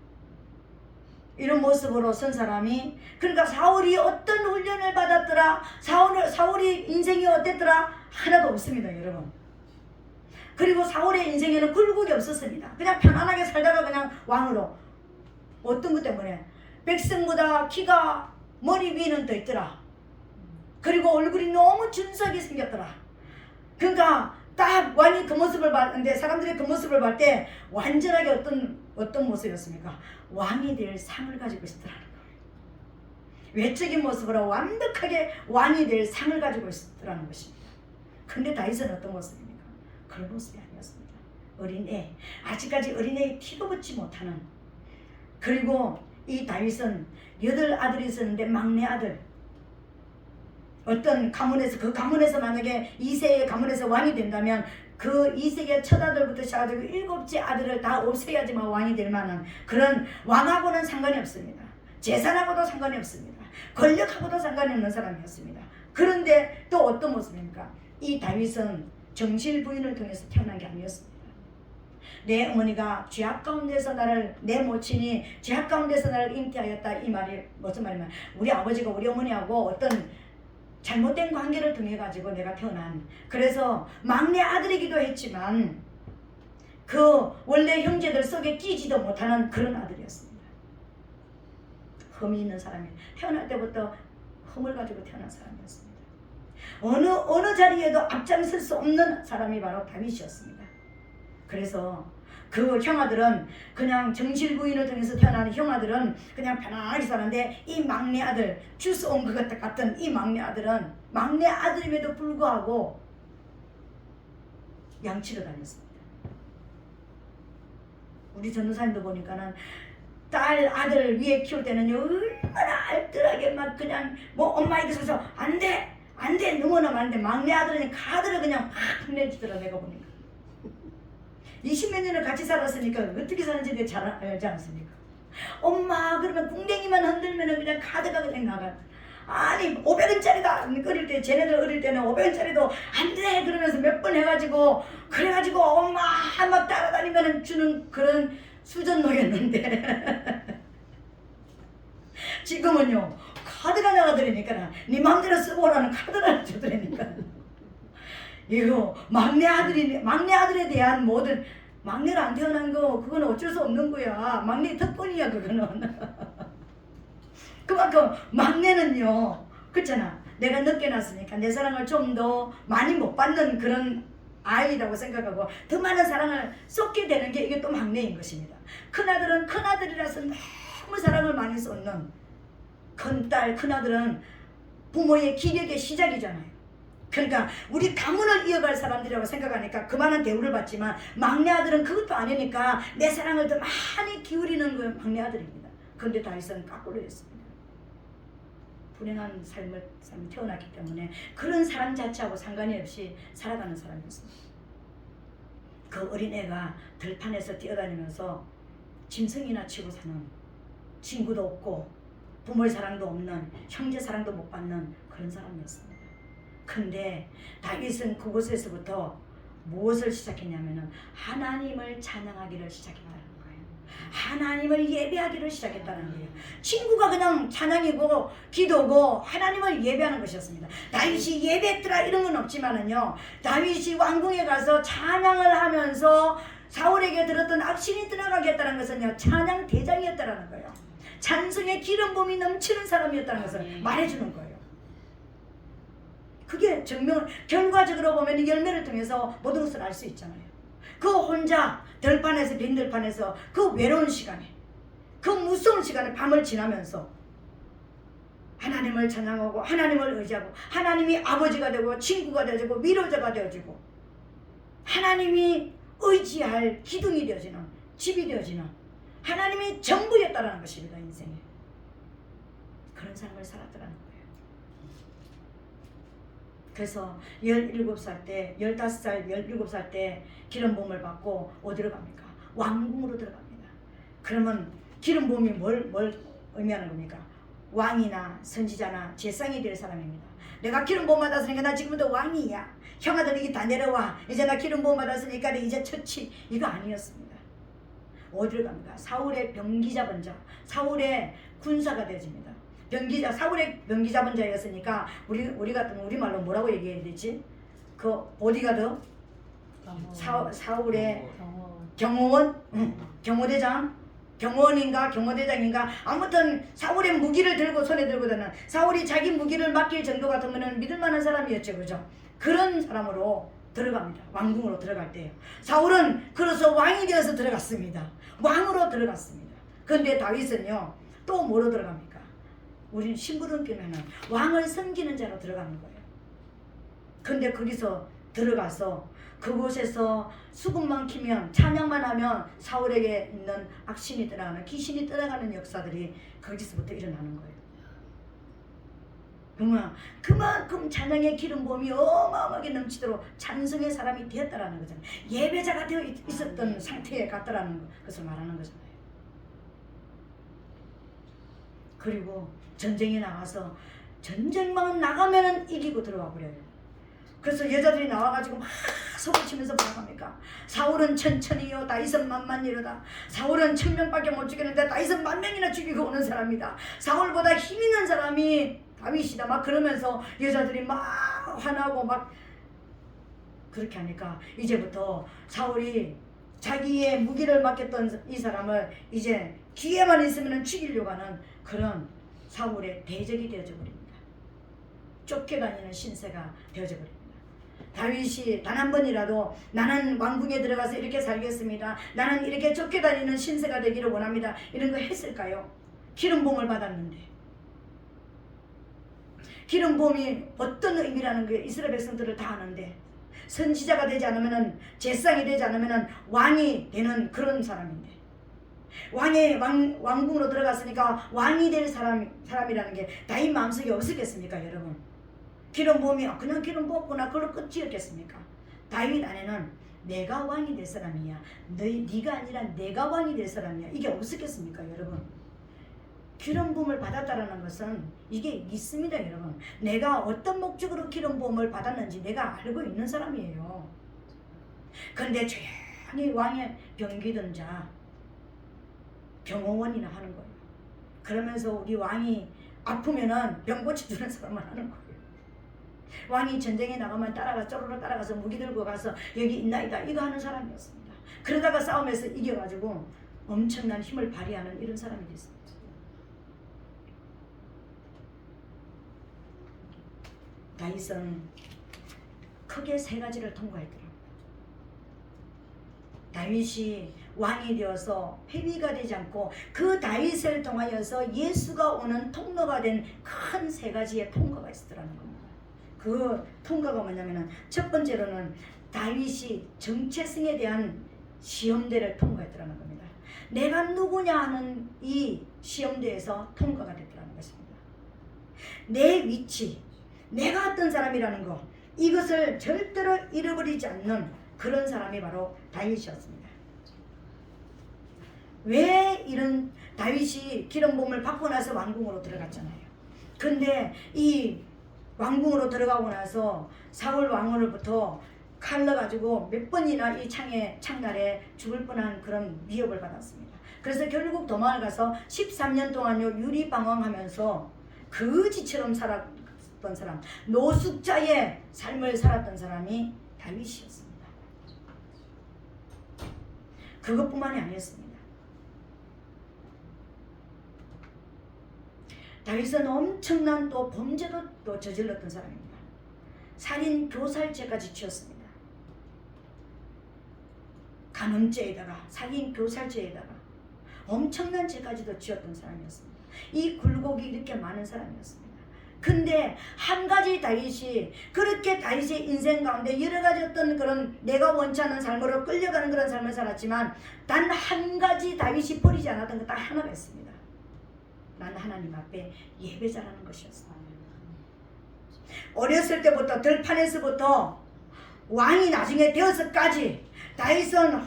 Speaker 1: 이런 모습으로 선 사람이, 그러니까 사울이 어떤 훈련을 받았더라, 사울이 인생이 어땠더라, 하나도 없습니다, 여러분. 그리고 사울의 인생에는 굴곡이 없었습니다. 그냥 편안하게 살다가 그냥 왕으로. 어떤 것 때문에? 백성보다 키가 머리 위는 더 있더라. 그리고 얼굴이 너무 준수하게 생겼더라. 그러니까 딱 왕이 그 모습을 봤는데 사람들이 그 모습을 볼 때 완전하게 어떤 모습이었습니까? 왕이 될 상을 가지고 있었더라는 거예요. 외적인 모습으로 완벽하게 왕이 될 상을 가지고 있었더라는 것입니다. 근데 다윗은 어떤 모습입니까? 그런 모습이 아니었습니다. 어린애, 아직까지 어린애의 티도 붙지 못하는. 그리고 이 다윗은 8아들이 있었는데 막내 아들, 어떤 가문에서, 그 가문에서 만약에 이세의 가문에서 왕이 된다면 그 이세의 첫 아들부터 시작해서 7째 아들을 다 없애야지만 왕이 될 만한 그런, 왕하고는 상관이 없습니다. 재산하고도 상관이 없습니다. 권력하고도 상관이 없는 사람이었습니다. 그런데 또 어떤 모습입니까? 이 다윗은 정실 부인을 통해서 태어난 게 아니었습니다. 내 어머니가 죄악 가운데서 나를, 내 모친이 죄악 가운데서 나를 잉태하였다, 이 말이 무슨 말이냐면 우리 아버지가 우리 어머니하고 어떤 잘못된 관계를 통해 가지고 내가 태어난, 그래서 막내 아들이기도 했지만 그 원래 형제들 속에 끼지도 못하는 그런 아들이었습니다. 흠이 있는 사람이, 태어날 때부터 흠을 가지고 태어난 사람이었습니다. 어느 자리에도 앞장설 수 없는 사람이 바로 다윗이었습니다. 그래서 그 형아들은 그냥 정실 부인을 통해서 태어나는 형아들은 그냥 편안하게 살았는데, 이 막내 아들, 주스 온 것 같은 이 막내 아들은 막내 아들임에도 불구하고 양치러 다녔습니다. 우리 전도사님도 보니까는 딸 아들 위에 키울 때는요, 얼마나 알뜰하게 막 그냥 뭐 엄마 이거 사서 안돼 너무너무 안 돼. 막내 아들은 카드를 그냥 확 내주더라. 내가 보니까 20몇 년을 같이 살았으니까 어떻게 사는지 내가 잘 알지 않습니까? 엄마 그러면 궁뎅이만 흔들면 그냥 카드가 그냥 나가. 아니 500원짜리다 어릴 때, 쟤네들 어릴 때는 500원짜리도 안돼 그러면서 몇 번 해가지고, 그래가지고 엄마 막 따라다니면 주는 그런 수준노였는데 지금은요 카드가 나가더라니까, 네 맘대로 쓰고 오라는 카드를 주더라니까. 이거 막내 아들에 대한 모든, 막내를 안 태어난 거 그거는 어쩔 수 없는 거야. 막내 특권이야 그거는. 그만큼 막내는요, 그렇잖아, 내가 늦게 낳았으니까 내 사랑을 좀 더 많이 못 받는 그런 아이라고 생각하고 더 많은 사랑을 쏟게 되는 게 이게 또 막내인 것입니다. 큰아들은 큰아들이라서 너무 사랑을 많이 쏟는, 큰딸 큰아들은 부모의 기력의 시작이잖아요. 그러니까 우리 가문을 이어갈 사람들이라고 생각하니까 그 많은 대우를 받지만, 막내 아들은 그것도 아니니까 내 사랑을 더 많이 기울이는 건 막내 아들입니다. 그런데 다윗은 거꾸로였습니다. 불행한 삶을 태어났기 때문에 그런 사람 자체하고 상관이 없이 살아가는 사람이었습니다. 그 어린애가 들판에서 뛰어다니면서 짐승이나 치고 사는, 친구도 없고 부모의 사랑도 없는, 형제 사랑도 못 받는 그런 사람이었습니다. 근데 다윗은 그곳에서부터 무엇을 시작했냐면은 하나님을 찬양하기를 시작했다는 거예요. 하나님을 예배하기를 시작했다는 거예요. 친구가 그냥 찬양이고 기도고 하나님을 예배하는 것이었습니다. 다윗이 예배했더라 이런 건 없지만은요, 다윗이 왕궁에 가서 찬양을 하면서 사울에게 들었던 악신이 떠나가겠다는 것은요, 찬양 대장이었다는 거예요. 찬송의 기름 부음이 넘치는 사람이었다는 것을 말해주는 거예요. 그게 결과적으로 보면 열매를 통해서 모든 것을 알 수 있잖아요. 그 혼자 들판에서, 빈 들판에서 그 외로운 시간에, 그 무서운 시간에 밤을 지나면서 하나님을 찬양하고 하나님을 의지하고, 하나님이 아버지가 되고 친구가 되어지고 위로자가 되어지고, 하나님이 의지할 기둥이 되어지는, 집이 되어지는, 하나님이 전부였다라는 것입니다. 인생에 그런 삶을 살았더라는 거예요. 그래서 17살 때, 15살, 17살 때 기름 부음을 받고 어디로 갑니까? 왕궁으로 들어갑니다. 그러면 기름 부음이 뭘 의미하는 겁니까? 왕이나 선지자나 제상이 될 사람입니다. 내가 기름 부음 받았으니까 나 지금부터 왕이야. 형아들 이게 다 내려와. 이제 나 기름 부음 받았으니까 이제 처치. 이거 아니었습니다. 어디로 갑니까? 사울의 병기 잡은 자, 사울의 군사가 되어집니다. 사울의 병기 잡은 자였으니까 우리 같은 우리말로 뭐라고 얘기해야 되지? 그 보디가드, 사울의 경호원, 경호대장, 경호원인가 경호대장인가 아무튼 사울의 무기를 들고 손에 들고 다니는 사울이 자기 무기를 맡길 정도 같으면 믿을 만한 사람이었죠. 그죠? 그런 사람으로 들어갑니다. 왕궁으로 들어갈 때요. 사울은 그래서 왕이 되어서 들어갔습니다. 왕으로 들어갔습니다. 그런데 다윗은요 또 뭐로 들어갑니까? 우리는 심부름끼면은 왕을 섬기는 자로 들어가는 거예요. 근데 거기서 들어가서 그곳에서 수금만 키면 찬양만 하면 사울에게 있는 악신이 떠나가는 귀신이 떠나가는 역사들이 거기서부터 일어나는 거예요. 정말 그만큼 찬양의 기름 부음이 어마어마하게 넘치도록 찬성의 사람이 되었다라는 거잖아요. 예배자가 되어 있었던 상태에 갔다라는 것을 말하는 거잖아요. 그리고 전쟁에 나가서 전쟁만 나가면은 이기고 들어와 버려요. 그래서 여자들이 나와가지고 막 소리치면서 뭐라고 합니까? 사울은 천천히요 다윗은 만만이로다. 사울은 1000명밖에 못 죽였는데 다윗은 10,000명이나 죽이고 오는 사람이다. 사울보다 힘 있는 사람이 다윗이다. 막 그러면서 여자들이 막 화나고 막 그렇게 하니까 이제부터 사울이 자기의 무기를 맡겼던 이 사람을 이제 기회만 있으면 죽이려고 하는 그런 사울의 대적이 되어져 버립니다. 쫓겨다니는 신세가 되어져 버립니다. 다윗이 단 한 번이라도 나는 왕궁에 들어가서 이렇게 살겠습니다. 나는 이렇게 쫓겨다니는 신세가 되기를 원합니다. 이런 거 했을까요? 기름 부음을 받았는데. 기름 부음이 어떤 의미라는 게 이스라엘 백성들을 다 아는데 선지자가 되지 않으면은 제사장이 되지 않으면은 왕이 되는 그런 사람인데 왕궁으로 들어갔으니까 왕이 될 사람이라는 게 다윗 마음속에 없었겠습니까, 여러분? 기름 부음이 그냥 기름 부었구나 그걸로 끝이었겠습니까? 다윗 안에는 내가 왕이 될 사람이야. 네가 아니라 내가 왕이 될 사람이야. 이게 없었겠습니까, 여러분? 기름 부음을 받았다라는 것은 이게 있습니다, 여러분. 내가 어떤 목적으로 기름 부음을 받았는지 내가 알고 있는 사람이에요. 그런데 조용히 왕의 병기던 자 병원이나 하는 거예요. 그러면서 우리 왕이 아프면은 병 고쳐주는 사람만 하는 거예요. 왕이 전쟁에 나가면 쪼르르 따라가서 무기 들고 가서 여기 있나이다 이거 하는 사람이었습니다. 그러다가 싸움에서 이겨가지고 엄청난 힘을 발휘하는 이런 사람이 됐습니다. 다윗은 크게 3가지를 통과했더라고요. 다윗이 왕이 되어서 회비가 되지 않고 그 다윗을 통하여서 예수가 오는 통로가 된 큰 3가지의 통과가 있었더라는 겁니다. 그 통과가 뭐냐면은 첫 번째로는 다윗이 정체성에 대한 시험대를 통과했더라는 겁니다. 내가 누구냐 하는 이 시험대에서 통과가 됐더라는 것입니다. 내 위치, 내가 어떤 사람이라는 거 이것을 절대로 잃어버리지 않는 그런 사람이 바로 다윗이었습니다. 왜 이런 다윗이 기름 부음을 받고 나서 왕궁으로 들어갔잖아요. 근데 이 왕궁으로 들어가고 나서 사울 왕으로부터 칼로 가지고 몇 번이나 이 창날에 죽을 뻔한 그런 위협을 받았습니다. 그래서 결국 도망을 가서 13년 동안요 유리방황하면서 거지처럼 살았던 사람, 노숙자의 삶을 살았던 사람이 다윗이었습니다. 그것뿐만이 아니었습니다. 다윗은 엄청난 또 범죄도 또 저질렀던 사람입니다. 살인, 교살죄까지 지었습니다. 간음죄에다가 살인, 교살죄에다가 엄청난 죄까지도 지었던 사람이었습니다. 이 굴곡이 이렇게 많은 사람이었습니다. 근데 한 가지 다윗이 그렇게 다윗의 인생 가운데 여러 가지 어떤 그런 내가 원치 않는 삶으로 끌려가는 그런 삶을 살았지만 단 한 가지 다윗이 버리지 않았던 것 딱 하나가 있습니다. 나는 하나님 앞에 예배자라는 것이었습니다. 어렸을 때부터 들판에서부터 왕이 나중에 되어서까지 다윗은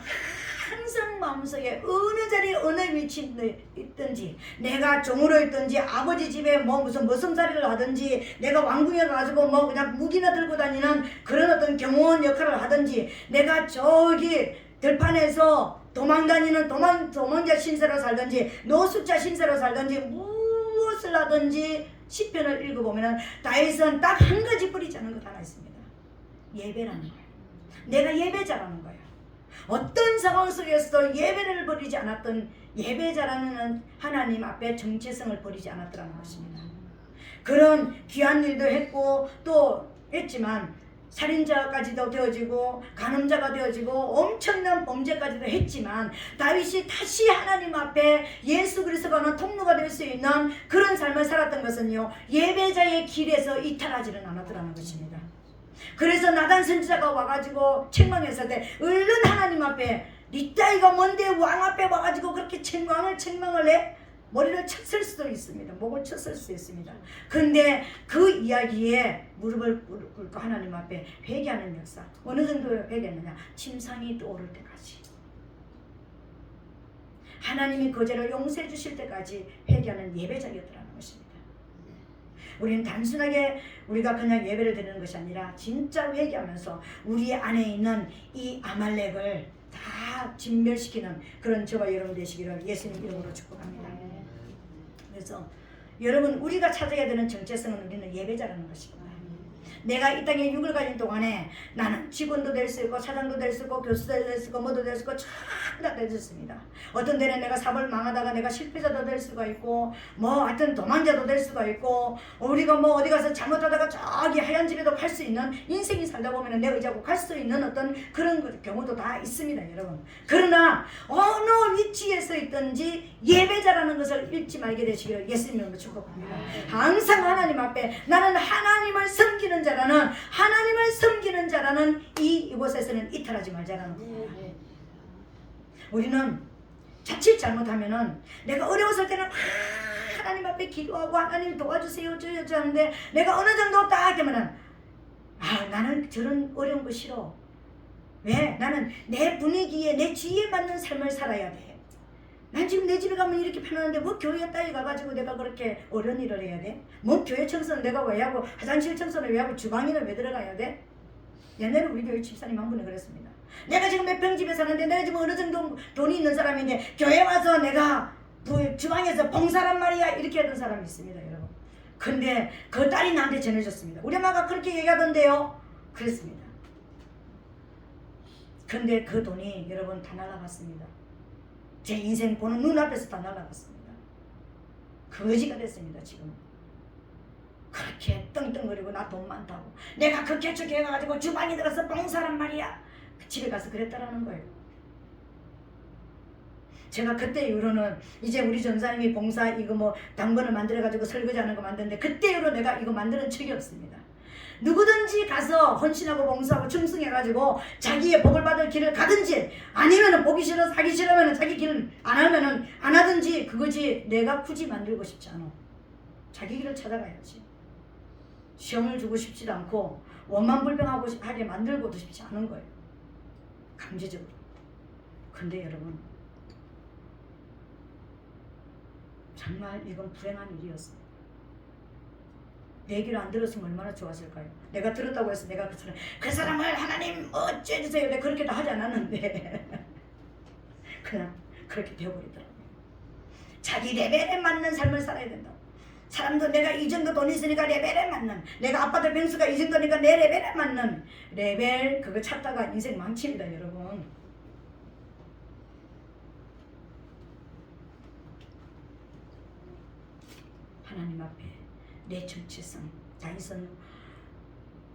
Speaker 1: 항상 마음속에 어느 자리에 어느 위치에 있든지 내가 종으로 있든지 아버지 집에 뭐 무슨 머슴살이를 하든지 내가 왕궁에 가지고 뭐 그냥 무기나 들고 다니는 그런 어떤 경호원 역할을 하든지 내가 저기 들판에서 도망다니는 도망자 신세로 살든지 노숙자 신세로 살든지 무엇을 하든지 시편을 읽어보면 다윗은 딱 한 가지 버리지 않은 것 하나 있습니다. 예배라는 거예요. 내가 예배자라는 거예요. 어떤 상황 속에서도 예배를 버리지 않았던 예배자라는 하나님 앞에 정체성을 버리지 않았더라는 것입니다. 그런 귀한 일도 했고 또 했지만 살인자까지도 되어지고 간음자가 되어지고 엄청난 범죄까지도 했지만 다윗이 다시 하나님 앞에 예수 그리스도가 통로가 될 수 있는 그런 삶을 살았던 것은요, 예배자의 길에서 이탈하지는 않았더라는 것입니다. 그래서 나단 선지자가 와가지고 책망했을 때 얼른 하나님 앞에 네 따위가 뭔데 왕 앞에 와가지고 그렇게 책망을 해? 머리를 쳤을 수도 있습니다. 목을 쳤을 수 있습니다. 근데 그 이야기에 무릎을 꿇고 하나님 앞에 회개하는 역사. 어느 정도 회개했느냐? 침상이 떠오를 때까지. 하나님이 그 죄를 용서해 주실 때까지 회개하는 예배자였더라는 것입니다. 우리는 단순하게 우리가 그냥 예배를 드리는 것이 아니라 진짜 회개하면서 우리 안에 있는 이 아말렉을 다 진멸시키는 그런 저와 여러분 되시기를 예수님 이름으로 축복합니다. 그래서 여러분, 우리가 찾아야 되는 정체성은 우리는 예배자라는 것입니다. 내가 이 땅에 육을 가진 동안에 나는 직원도 될 수 있고 사장도 될 수 있고 교수도 될 수 있고 뭐도 될 수 있고 다 될 수 있습니다. 어떤 데는 내가 사업을 망하다가 내가 실패자도 될 수가 있고 뭐 하여튼 도망자도 될 수가 있고 우리가 뭐 어디 가서 잘못하다가 저기 하얀 집에도 갈 수 있는, 인생이 살다 보면 내 의지하고 갈 수 있는 어떤 그런 경우도 다 있습니다, 여러분. 그러나 어느 위치에서 있든지 예배자라는 것을 잊지 말게 되시기를 예수님으로 축복합니다. 항상 하나님 앞에 나는 하나님을 섬기는 자라는 이곳에서는 이탈하지 말자라는 겁니다. 우리는 자칫 잘못하면은 내가 어려웠을 때는 하나님 앞에 기도하고 하나님 도와주세요 어쩌저쩌 하는데 내가 어느 정도 딱 되면은 나는 저런 어려운 거 싫어. 왜? 나는 내 분위기에 내 주위에 맞는 삶을 살아야 돼. 난 지금 내 집에 가면 이렇게 편안한데 뭐 교회 따위 가가지고 내가 그렇게 어려운 일을 해야 돼? 뭐 교회 청소는 내가 왜 하고 화장실 청소는 왜 하고 주방에는 왜 들어가야 돼? 옛날에 우리 교회 집사님 한 분이 그랬습니다. 내가 지금 몇 평 집에 사는데 내가 지금 어느 정도 돈이 있는 사람인데 교회 와서 내가 주방에서 봉사란 말이야 이렇게 하던 사람이 있습니다, 여러분. 근데 그 딸이 나한테 전해줬습니다. 우리 엄마가 그렇게 얘기하던데요. 그랬습니다. 근데 그 돈이 여러분 다 날아갔습니다. 제 인생 보는 눈앞에서 다 날아갔습니다. 거지가 됐습니다, 지금. 그렇게 떵떵거리고 나 돈 많다고 내가 그 개척해 가지고 주방에 들어서 봉사란 말이야. 집에 가서 그랬다라는 거예요. 제가 그때 이후로는 이제 우리 전사님이 봉사 이거 뭐 당번을 만들어 가지고 설거지하는 거 만드는데 그때 이후로 내가 이거 만드는 적이 없습니다. 누구든지 가서 헌신하고 봉사하고 충성해 가지고 자기의 복을 받을 길을 가든지 아니면은 보기 싫어서 하기 싫으면은 자기 길을 안 하면은 안 하든지 그거지. 내가 굳이 만들고 싶지 않아. 자기 길을 찾아가야지. 시험을 주고 싶지도 않고 원망불평하게 만들고도 싶지 않은 거예요, 강제적으로. 근데 여러분, 정말 이건 불행한 일이었어요. 내 얘기를 안 들었으면 얼마나 좋았을까요? 내가 들었다고 해서 내가 그 사람을 하나님 어찌해주세요 내가 그렇게도 하지 않았는데 그냥 그렇게 되어버리더라고요. 자기 레벨에 맞는 삶을 살아야 된다고. 사람도 내가 이 정도 돈 있으니까 레벨에 맞는, 내가 아파트 병수가 이 정도니까 내 레벨에 맞는 레벨 그거 찾다가 인생 망칩니다, 여러분. 하나님 앞에 내 정체성. 다윗은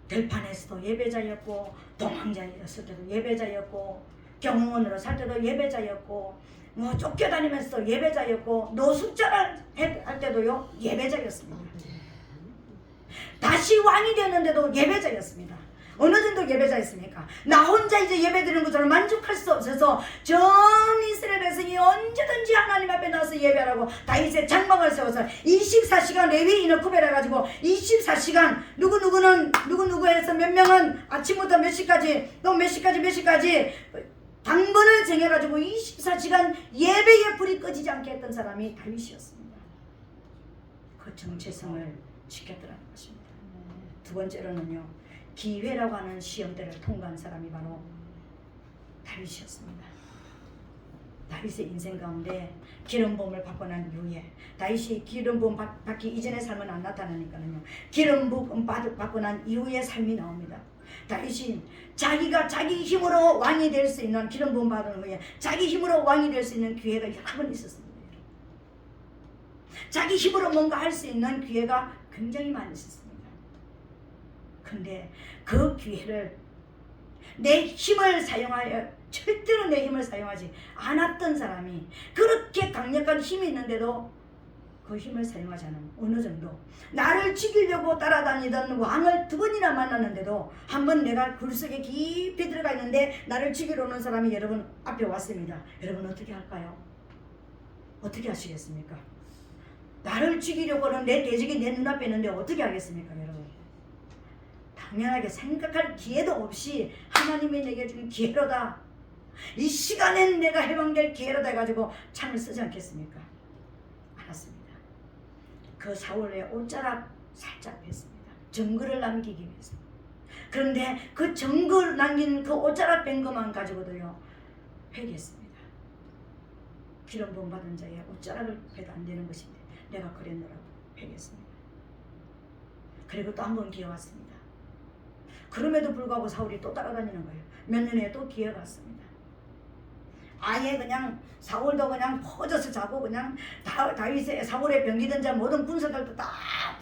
Speaker 1: 들판에서도 예배자였고 도망자였을 때도 예배자였고 경호원으로 살 때도 예배자였고 뭐 쫓겨다니면서도 예배자였고 노숙자를 할 때도요 예배자였습니다. 다시 왕이 되었는데도 예배자였습니다. 어느 정도 예배자였습니까? 나 혼자 이제 예배드리는 것으로 만족할 수 없어서 전 이스라엘 백성이 언제든지 하나님 앞에 나와서 예배하라고 다윗의 장막을 세워서 24시간 레위인을 구별해가지고 24시간 누구누구해서 몇 명은 아침부터 몇 시까지 또 몇 시까지 당번을 정해가지고 24시간 예배의 불이 꺼지지 않게 했던 사람이 다윗이었습니다. 그 정체성을 지켰더라는 것입니다. 두 번째로는요, 기회라고 하는 시험대를 통과한 사람이 바로 다윗이었습니다. 다윗의 인생 가운데 기름 부음을 받고 난 이후에, 다윗이 기름 부음 받기 이전의 삶은 안 나타나니까요. 기름 부음 받고 난 이후의 삶이 나옵니다. 다윗이 자기가 자기 힘으로 왕이 될 수 있는, 기름 부음 받은 후에 자기 힘으로 왕이 될 수 있는 기회가 여러 번 있었습니다. 자기 힘으로 뭔가 할 수 있는 기회가 굉장히 많이 있었습니다. 근데 그 기회를 내 힘을 사용하여, 절대로 내 힘을 사용하지 않았던 사람이, 그렇게 강력한 힘이 있는데도 그 힘을 사용하지 않은, 어느 정도 나를 죽이려고 따라다니던 왕을 2번이나 만났는데도, 한 번 내가 굴 속에 깊이 들어가 있는데 나를 죽이러 오는 사람이 여러분 앞에 왔습니다. 여러분 어떻게 할까요? 어떻게 하시겠습니까? 나를 죽이려고는 내 대적이 내 눈앞에 있는데 어떻게 하겠습니까, 여러분? 당연하게 생각할 기회도 없이 하나님이 내게 준 기회로다, 이 시간엔 내가 해방될 기회로다 해가지고 창을 쓰지 않겠습니까? 알았습니다. 그 사울의 옷자락 살짝 뺐습니다. 증거를 남기기 위해서. 그런데 그 증거를 남긴 그 옷자락 뺀 것만 가지고도요, 회개했습니다. 기름 부음 받은 자의 옷자락을 빼도 안 되는 것인데 내가 그랬노라고 회개했습니다. 그리고 또 한 번 기회 왔습니다. 그럼에도 불구하고 사울이 또 따라다니는 거예요. 몇 년 후에 또 기회가 왔습니다. 아예 그냥 사울도 그냥 퍼져서 자고, 그냥 다윗의, 사울의 병기든 자 모든 군사들도 다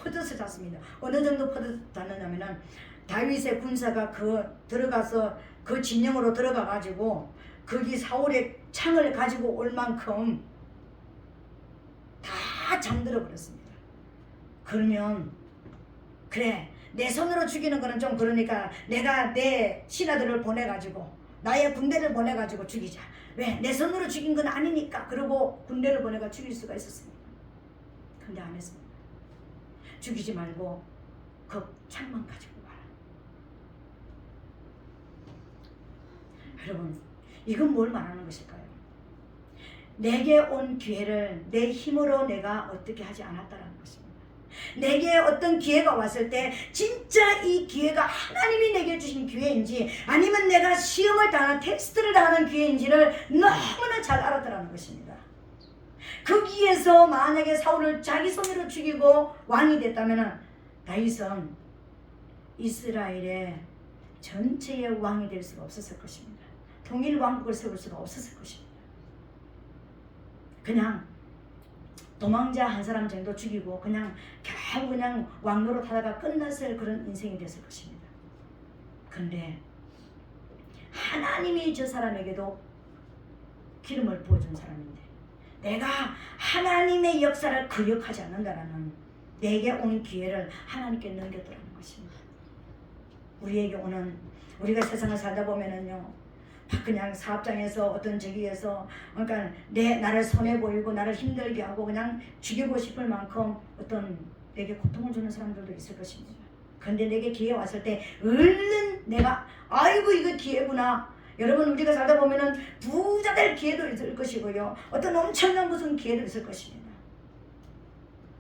Speaker 1: 퍼져서 잤습니다. 어느 정도 퍼져서 잤느냐면은, 다윗의 군사가 들어가서 그 진영으로 들어가 가지고 거기 사울의 창을 가지고 올 만큼 다 잠들어 버렸습니다. 그러면 그래, 내 손으로 죽이는 거는 좀 그러니까 내가 내 신하들을 보내가지고, 나의 군대를 보내가지고 죽이자. 왜? 내 손으로 죽인 건 아니니까. 그러고 군대를 보내가 죽일 수가 있었습니다. 근데 안 했습니다. 죽이지 말고 그 창만 가지고 와라. 여러분, 이건 뭘 말하는 것일까요? 내게 온 기회를 내 힘으로 내가 어떻게 하지 않았다라는 것입니다. 내게 어떤 기회가 왔을 때 진짜 이 기회가 하나님이 내게 주신 기회인지, 아니면 내가 시험을 당하는, 테스트를 당하는 기회인지를 너무나 잘 알았더라는 것입니다. 거기에서 만약에 사울을 자기 손으로 죽이고 왕이 됐다면 다윗은 이스라엘의 전체의 왕이 될 수가 없었을 것입니다. 통일 왕국을 세울 수가 없었을 것입니다. 그냥 도망자 한 사람 정도 죽이고 그냥 겨우 그냥 왕노릇 하다가 끝났을 그런 인생이 됐을 것입니다. 그런데 하나님이 저 사람에게도 기름을 부어준 사람인데, 내가 하나님의 역사를 거역하지 않는다라는, 내게 오는 기회를 하나님께 넘겼더라는 것입니다. 우리에게 오는, 우리가 세상을 살다 보면은요, 그냥 사업장에서 어떤 저기에서, 그러니까 나를 손해 보이고 나를 힘들게 하고 그냥 죽이고 싶을 만큼 어떤 내게 고통을 주는 사람들도 있을 것입니다. 그런데 내게 기회 왔을 때 얼른 내가, 아이고 이거 기회구나. 여러분, 우리가 살다 보면은 부자 될 기회도 있을 것이고요, 어떤 엄청난 무슨 기회도 있을 것입니다.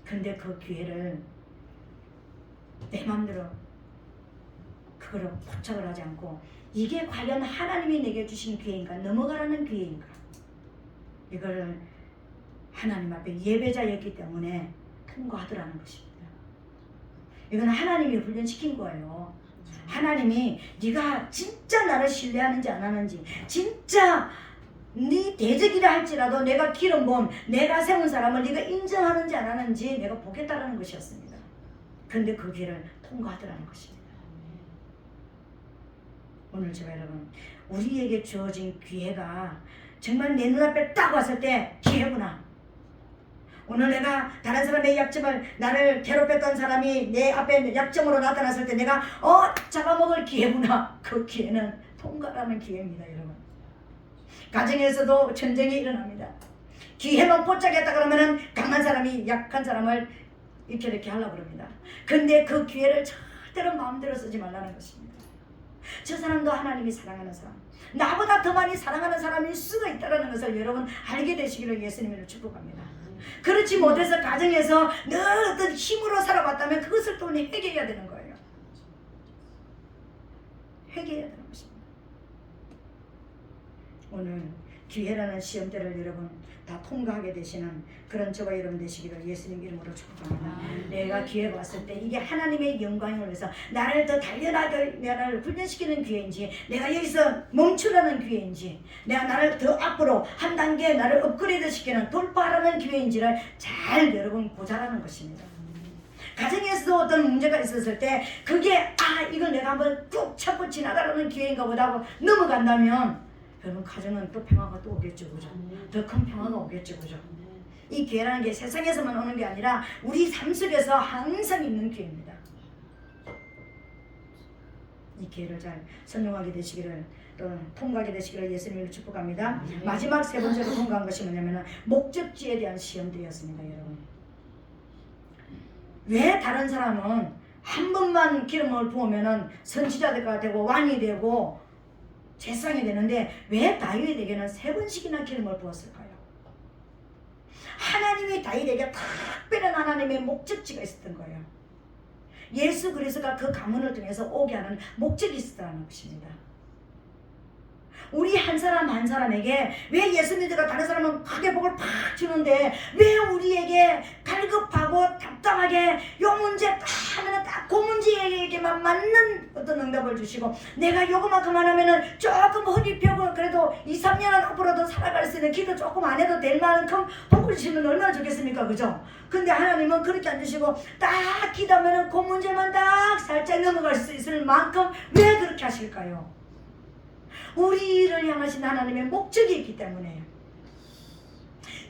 Speaker 1: 근데 그 기회를 내 마음대로 그거를 포착을 하지 않고, 이게 과연 하나님이 내게 주신 기회인가, 넘어가라는 기회인가, 이걸 하나님 앞에 예배자였기 때문에 통과하더라는 것입니다. 이건 하나님이 훈련시킨 거예요. 하나님이 네가 진짜 나를 신뢰하는지 안 하는지, 진짜 네 대적이라 할지라도 내가 기름 부음, 내가 세운 사람을 네가 인정하는지 안 하는지 내가 보겠다라는 것이었습니다. 그런데 그 길을 통과하더라는 것입니다. 오늘 제가 여러분, 우리에게 주어진 기회가 정말 내 눈앞에 딱 왔을 때 기회구나. 오늘 내가 다른 사람의 약점을, 나를 괴롭혔던 사람이 내 앞에 약점으로 나타났을 때 내가 잡아먹을 기회구나. 그 기회는 통과라는 기회입니다, 여러분. 가정에서도 전쟁이 일어납니다. 기회만 포착했다 그러면은 강한 사람이 약한 사람을 이렇게 하려고 그럽니다. 근데 그 기회를 절대로 마음대로 쓰지 말라는 것입니다. 저 사람도 하나님이 사랑하는 사람, 나보다 더 많이 사랑하는 사람일 수가 있다는 것을 여러분 알게 되시기를 예수님으로 축복합니다. 그렇지 못해서 가정에서 늘 어떤 힘으로 살아왔다면 그것을 또 회개해야 되는 거예요. 회개해야 되는 것입니다. 오늘 기회라는 시험대를 여러분 다 통과하게 되시는 그런 저와 여러분 되시기를 예수님 이름으로 축복합니다. 내가 기회가 왔을 때 이게 하나님의 영광을 위해서 나를 더 단련하게 나를 훈련시키는 기회인지, 내가 여기서 멈추라는 기회인지, 내가 나를 더 앞으로 한 단계 나를 업그레이드 시키는 돌파하라는 기회인지를 잘 여러분 고찰하는 것입니다. 가정에서도 어떤 문제가 있었을 때 그게 이걸 내가 한번 쭉 참고 지나가라는 기회인가 보다 하고 넘어간다면 여러분 가정은 또 평화가 또 오겠죠, 그죠? 더 큰 평화가 오겠죠, 그죠? 이 기회라는 게 세상에서만 오는 게 아니라 우리 삶 속에서 항상 있는 기회입니다. 이 기회를 잘 선용하게 되시기를, 또 통과하게 되시기를 예수님을 축복합니다. 마지막 세 번째로 통과한 것이 뭐냐면 목적지에 대한 시험대였습니다, 여러분. 왜 다른 사람은 한 번만 기름을 부으면은 선지자가 되고 왕이 되고 제상이 되는데 왜 다윗에게는 3번씩이나 기름을 부었을까요? 하나님이 다윗에게 특별한 하나님의 목적지가 있었던 거예요. 예수 그리스도가 그 가문을 통해서 오게 하는 목적이 있었다는 것입니다. 우리 한 사람 한 사람에게 왜 예수 믿으러 다른 사람은 크게 복을 팍 주는데 왜 우리에게 갈급하고 답답하게 요 문제 딱 하면은 딱 그 문제에게만 맞는 어떤 응답을 주시고, 내가 요거만큼만 하면은 조금 허리 펴고 그래도 2-3년은 앞으로도 살아갈 수 있는 기도 조금 안 해도 될 만큼 복을 주시면 얼마나 좋겠습니까, 그죠? 근데 하나님은 그렇게 안 주시고 딱 기도하면은 그 문제만 딱 살짝 넘어갈 수 있을 만큼 왜 그렇게 하실까요? 우리를 향하신 하나님의 목적이 있기 때문에요.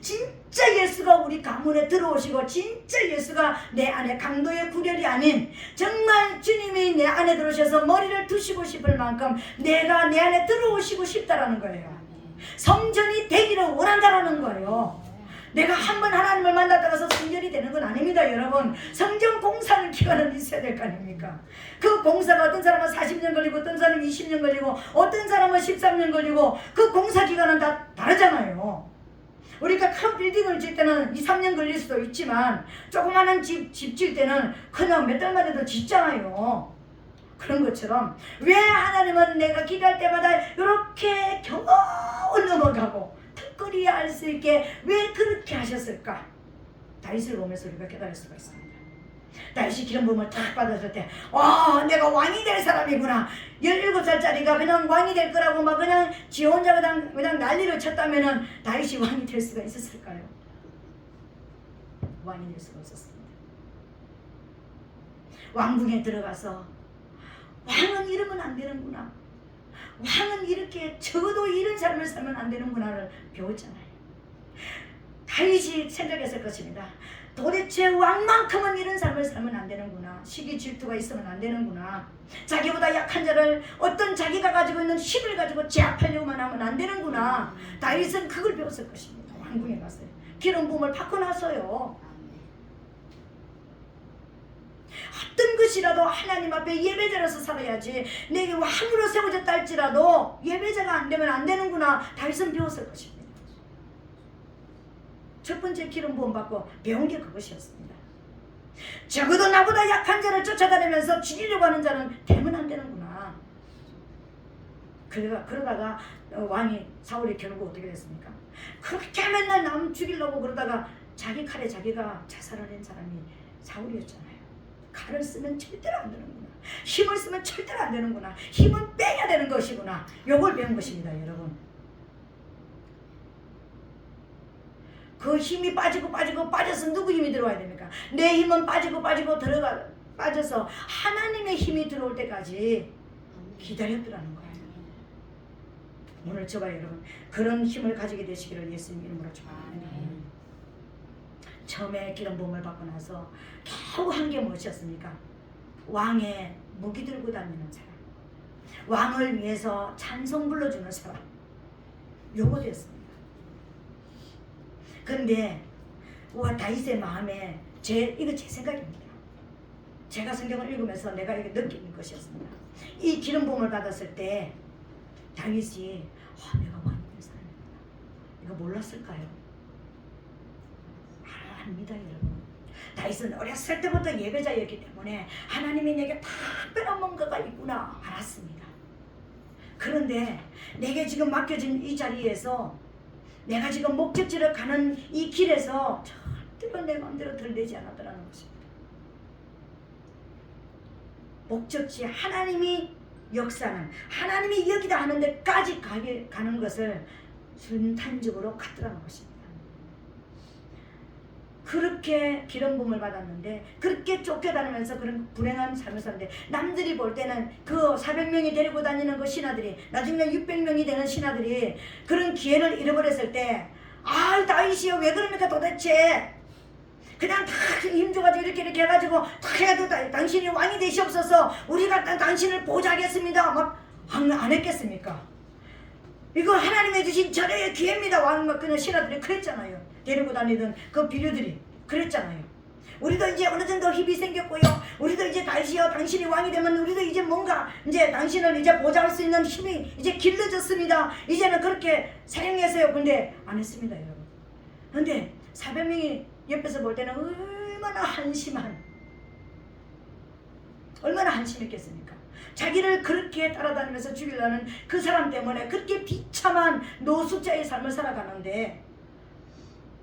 Speaker 1: 진짜 예수가 우리 가문에 들어오시고 진짜 예수가 내 안에 강도의 구별이 아닌 정말 주님이 내 안에 들어오셔서 머리를 두시고 싶을 만큼 내가 내 안에 들어오시고 싶다라는 거예요. 성전이 되기를 원한다라는 거예요. 내가 한번 하나님을 만났다고 해서 성전이 되는 건 아닙니다, 여러분. 성전 공사는 기간은 있어야 될 거 아닙니까? 그 공사가 어떤 사람은 40년 걸리고 어떤 사람은 20년 걸리고 어떤 사람은 13년 걸리고 그 공사 기간은 다 다르잖아요. 우리가 큰 빌딩을 질 때는 2-3년 걸릴 수도 있지만 조그마한 집 질 때는 그냥 몇 달만 해도 짓잖아요. 그런 것처럼 왜 하나님은 내가 기도할 때마다 이렇게 겨우 넘어가고 특별히 알 수 있게 왜 그렇게 하셨을까? 다윗을 보면서 우리가 깨달을 수가 있습니다. 다윗이 기름 부음을 탁 받았을 때 내가 왕이 될 사람이구나. 17살짜리가 그냥 왕이 될 거라고 막 그냥 지 혼자 그냥 난리를 쳤다면은 다윗이 왕이 될 수가 있었을까요? 왕이 될 수가 없었습니다. 왕궁에 들어가서 왕은 이러면 안 되는구나, 왕은 이렇게 적어도 이런 삶을 살면 안 되는구나를 배웠잖아요. 다윗이 생각했을 것입니다. 도대체 왕만큼은 이런 삶을 살면 안 되는구나, 시기 질투가 있으면 안 되는구나, 자기보다 약한 자를 어떤 자기가 가지고 있는 힘을 가지고 제압하려고만 하면 안 되는구나. 다윗은 그걸 배웠을 것입니다. 왕궁에 갔어요. 기름 부음을 받고 나서요. 어떤 것이라도 하나님 앞에 예배자로서 살아야지, 내게 왕으로 세워졌다 할지라도 예배자가 안 되면 안 되는구나. 다윗은 배웠을 것입니다. 첫 번째 기름 부음 받고 배운 게 그것이었습니다. 적어도 나보다 약한 자를 쫓아다니면서 죽이려고 하는 자는 되면 안 되는구나. 그러다가 왕이 사울이 결국 어떻게 됐습니까? 그렇게 맨날 남 죽이려고 그러다가 자기 칼에 자기가 자살을 한 사람이 사울이었잖아요. 칼을 쓰면 절대로 안 되는구나, 힘을 쓰면 절대로 안 되는구나, 힘은 빼야 되는 것이구나. 요걸 배운 것입니다, 여러분. 그 힘이 빠져서 누구 힘이 들어와야 됩니까? 내 힘은 빠져서 하나님의 힘이 들어올 때까지 기다렸더라는 거예요. 오늘 저와 여러분 그런 힘을 가지게 되시기를 예수님 이름으로 축원합니다. 처음에 기름 부음을 받고 나서 겨우 한 게 무엇이었습니까? 왕의 무기 들고 다니는 사람, 왕을 위해서 찬송 불러주는 사람, 요거 됐습니다. 근데 다윗의 마음에 이거 제 생각입니다. 제가 성경을 읽으면서 내가 이게 느끼는 것이었습니다. 이 기름 부음을 받았을 때 다윗이 내가 왕이 될 사람이구나, 이거 몰랐을까요? 압니다, 여러분. 다윗은 어렸을 때부터 예배자였기 때문에 하나님이 내게 특별한 뭔가가 있구나 알았습니다. 그런데 내게 지금 맡겨진 이 자리에서 내가 지금 목적지로 가는 이 길에서 절대로 내 마음대로 들되지 않았더라는 것입니다. 목적지 하나님이 역사는 하나님이 여기다 하는 데까지 가는 것을 순탄적으로 갔더라는 것입니다. 그렇게 기름 부음을 받았는데 그렇게 쫓겨다니면서 그런 불행한 삶을 사는데 남들이 볼 때는 그 400명이 데리고 다니는 그 신하들이 나중에 600명이 되는 신하들이 그런 기회를 잃어버렸을 때 아 다윗이요 왜 그럽니까 도대체 그냥 다 힘줘가지고 이렇게 해가지고 다 해도 당신이 왕이 되시옵소서 우리가 당신을 보좌하겠습니다 막 안 했겠습니까? 이거 하나님의 주신 절호의 기회입니다. 왕 막 그냥 신하들이 그랬잖아요. 데리고 다니던 그 비류들이 그랬잖아요. 우리도 이제 어느 정도 힘이 생겼고요. 우리도 이제 다시요 당신이 왕이 되면 우리도 이제 뭔가 이제 당신을 이제 보좌할 수 있는 힘이 이제 길러졌습니다. 이제는 그렇게 사용해서요. 근데 안 했습니다, 여러분. 근데 400명이 옆에서 볼 때는 얼마나 한심했겠습니까? 자기를 그렇게 따라다니면서 죽이려는 그 사람 때문에 그렇게 비참한 노숙자의 삶을 살아가는데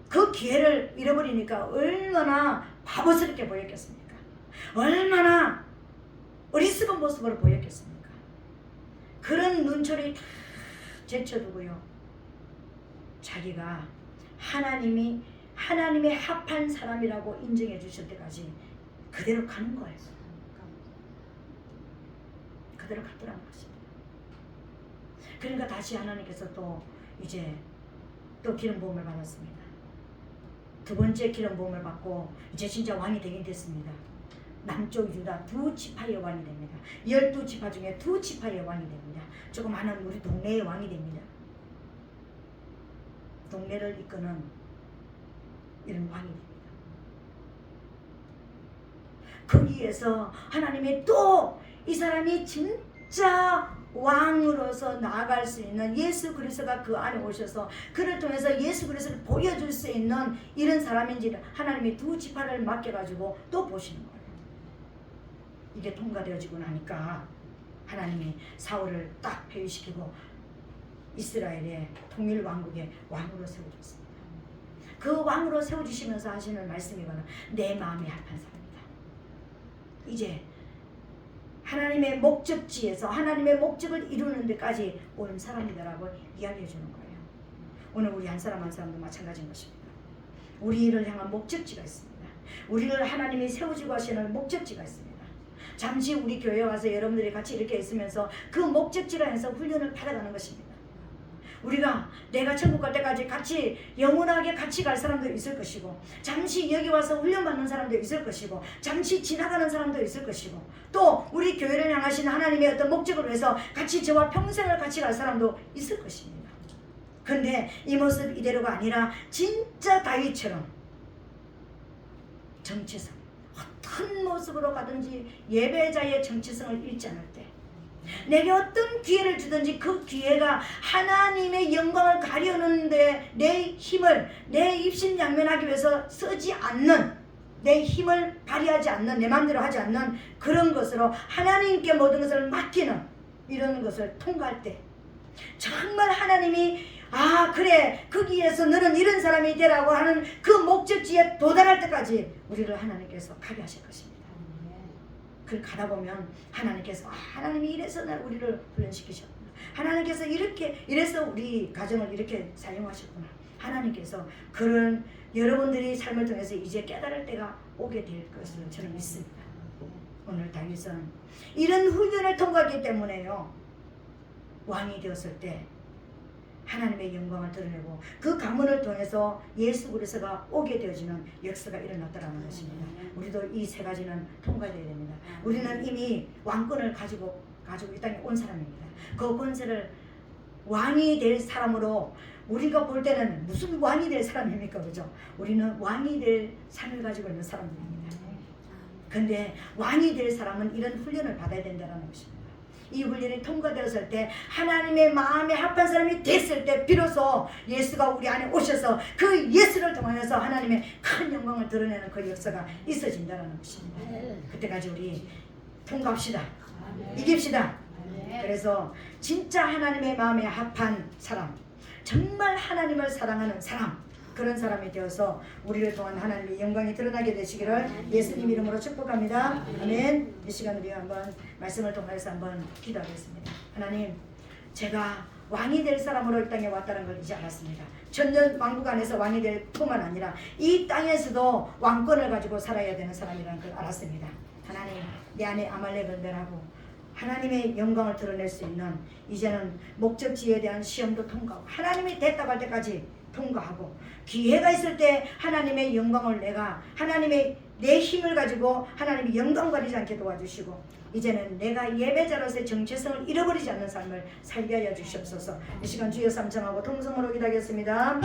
Speaker 1: 그 기회를 잃어버리니까 얼마나 바보스럽게 보였겠습니까? 얼마나 어리석은 모습으로 보였겠습니까? 그런 눈초리 다 제쳐두고요. 자기가 하나님의 합한 사람이라고 인정해 주실 때까지 그대로 가는 거예요. 그대로 갔더라는 것입니다. 그러니까 다시 하나님께서 또 이제 또 기름 부음을 받았습니다. 두 번째 기름 부음을 받고 이제 진짜 왕이 되긴 됐습니다. 남쪽 유다 2지파의 왕이 됩니다. 12지파 중에 2지파의 왕이 됩니다. 조그마한 우리 동네의 왕이 됩니다. 동네를 이끄는 이런 왕이 됩니다. 거기에서 하나님이 또 이 사람이 진짜 왕으로서 나아갈 수 있는 예수 그리스도가 그 안에 오셔서 그를 통해서 예수 그리스도를 보여줄 수 있는 이런 사람인지를 하나님이 2지파를 맡겨가지고 또 보시는 거예요. 이게 통과되어지고 나니까 하나님이 사울을 딱 폐위시키고 이스라엘의 통일 왕국의 왕으로 세워줬습니다. 그 왕으로 세워주시면서 하시는 말씀이 바로 내 마음이 합한 사람이다. 이제 하나님의 목적지에서 하나님의 목적을 이루는 데까지 온 사람이다라고 이야기해 주는 거예요. 오늘 우리 한 사람 한 사람도 마찬가지인 것입니다. 우리를 향한 목적지가 있습니다. 우리를 하나님이 세우시고 하시는 목적지가 있습니다. 잠시 우리 교회에 와서 여러분들이 같이 이렇게 있으면서 그 목적지로 해서 훈련을 받아가는 것입니다. 우리가 내가 천국 갈 때까지 같이 영원하게 같이 갈 사람도 있을 것이고 잠시 여기 와서 훈련받는 사람도 있을 것이고 잠시 지나가는 사람도 있을 것이고 또 우리 교회를 향하신 하나님의 어떤 목적으로 해서 같이 저와 평생을 같이 갈 사람도 있을 것입니다. 그런데 이 모습 이대로가 아니라 진짜 다윗처럼 정체성 어떤 모습으로 가든지 예배자의 정체성을 잃지 않을 때 내게 어떤 기회를 주든지 그 기회가 하나님의 영광을 가려는데 내 힘을 내 입신양면하기 위해서 쓰지 않는 내 힘을 발휘하지 않는 내 마음대로 하지 않는 그런 것으로 하나님께 모든 것을 맡기는 이런 것을 통과할 때 정말 하나님이 아 그래 거기에서 너는 이런 사람이 되라고 하는 그 목적지에 도달할 때까지 우리를 하나님께서 가게 하실 것입니다. 그걸 가다 보면 하나님께서 하나님이 이래서 우리를 훈련시키셨구나. 하나님께서 이래서 우리 가정을 이렇게 사용하셨구나. 하나님께서 그런 여러분들이 삶을 통해서 이제 깨달을 때가 오게 될 것을 저는 믿습니다. 오늘 다윗은 이런 훈련을 통과하기 때문에요. 왕이 되었을 때 하나님의 영광을 드러내고 그 가문을 통해서 예수 그리스도가 오게 되어지는 역사가 일어났다는 것입니다. 우리도 이 세 가지는 통과되어야 됩니다. 우리는 이미 왕권을 가지고 이 땅에 온 사람입니다. 그 권세를 왕이 될 사람으로 우리가 볼 때는 무슨 왕이 될 사람입니까? 그죠? 우리는 왕이 될 삶을 가지고 있는 사람들입니다. 그런데 왕이 될 사람은 이런 훈련을 받아야 된다는 것입니다. 이 훈련이 통과되었을 때 하나님의 마음에 합한 사람이 됐을 때 비로소 예수가 우리 안에 오셔서 그 예수를 통해서 하나님의 큰 영광을 드러내는 그 역사가 있어진다는 것입니다. 그때까지 우리 통과합시다. 이깁시다. 그래서 진짜 하나님의 마음에 합한 사람 정말 하나님을 사랑하는 사람, 그런 사람이 되어서 우리를 통한 하나님의 영광이 드러나게 되시기를 예수님 이름으로 축복합니다. 아멘. 이 시간 우리 한번 말씀을 통해서 한번 기도하겠습니다. 하나님, 제가 왕이 될 사람으로 이 땅에 왔다는 걸 이제 알았습니다. 전전 왕국 안에서 왕이 될 뿐만 아니라 이 땅에서도 왕권을 가지고 살아야 되는 사람이라는 걸 알았습니다. 하나님, 내 안에 아말렉을 멸하고 하나님의 영광을 드러낼 수 있는 이제는 목적지에 대한 시험도 통과하고 하나님이 대답할 때까지 통과하고 기회가 있을 때 하나님의 영광을 내가 하나님의 내 힘을 가지고 하나님이 영광 가리지 않게 도와주시고 이제는 내가 예배자로서의 정체성을 잃어버리지 않는 삶을 살게 하여 주시옵소서. 이 시간 주여 삼창하고 통성으로 기도하겠습니다.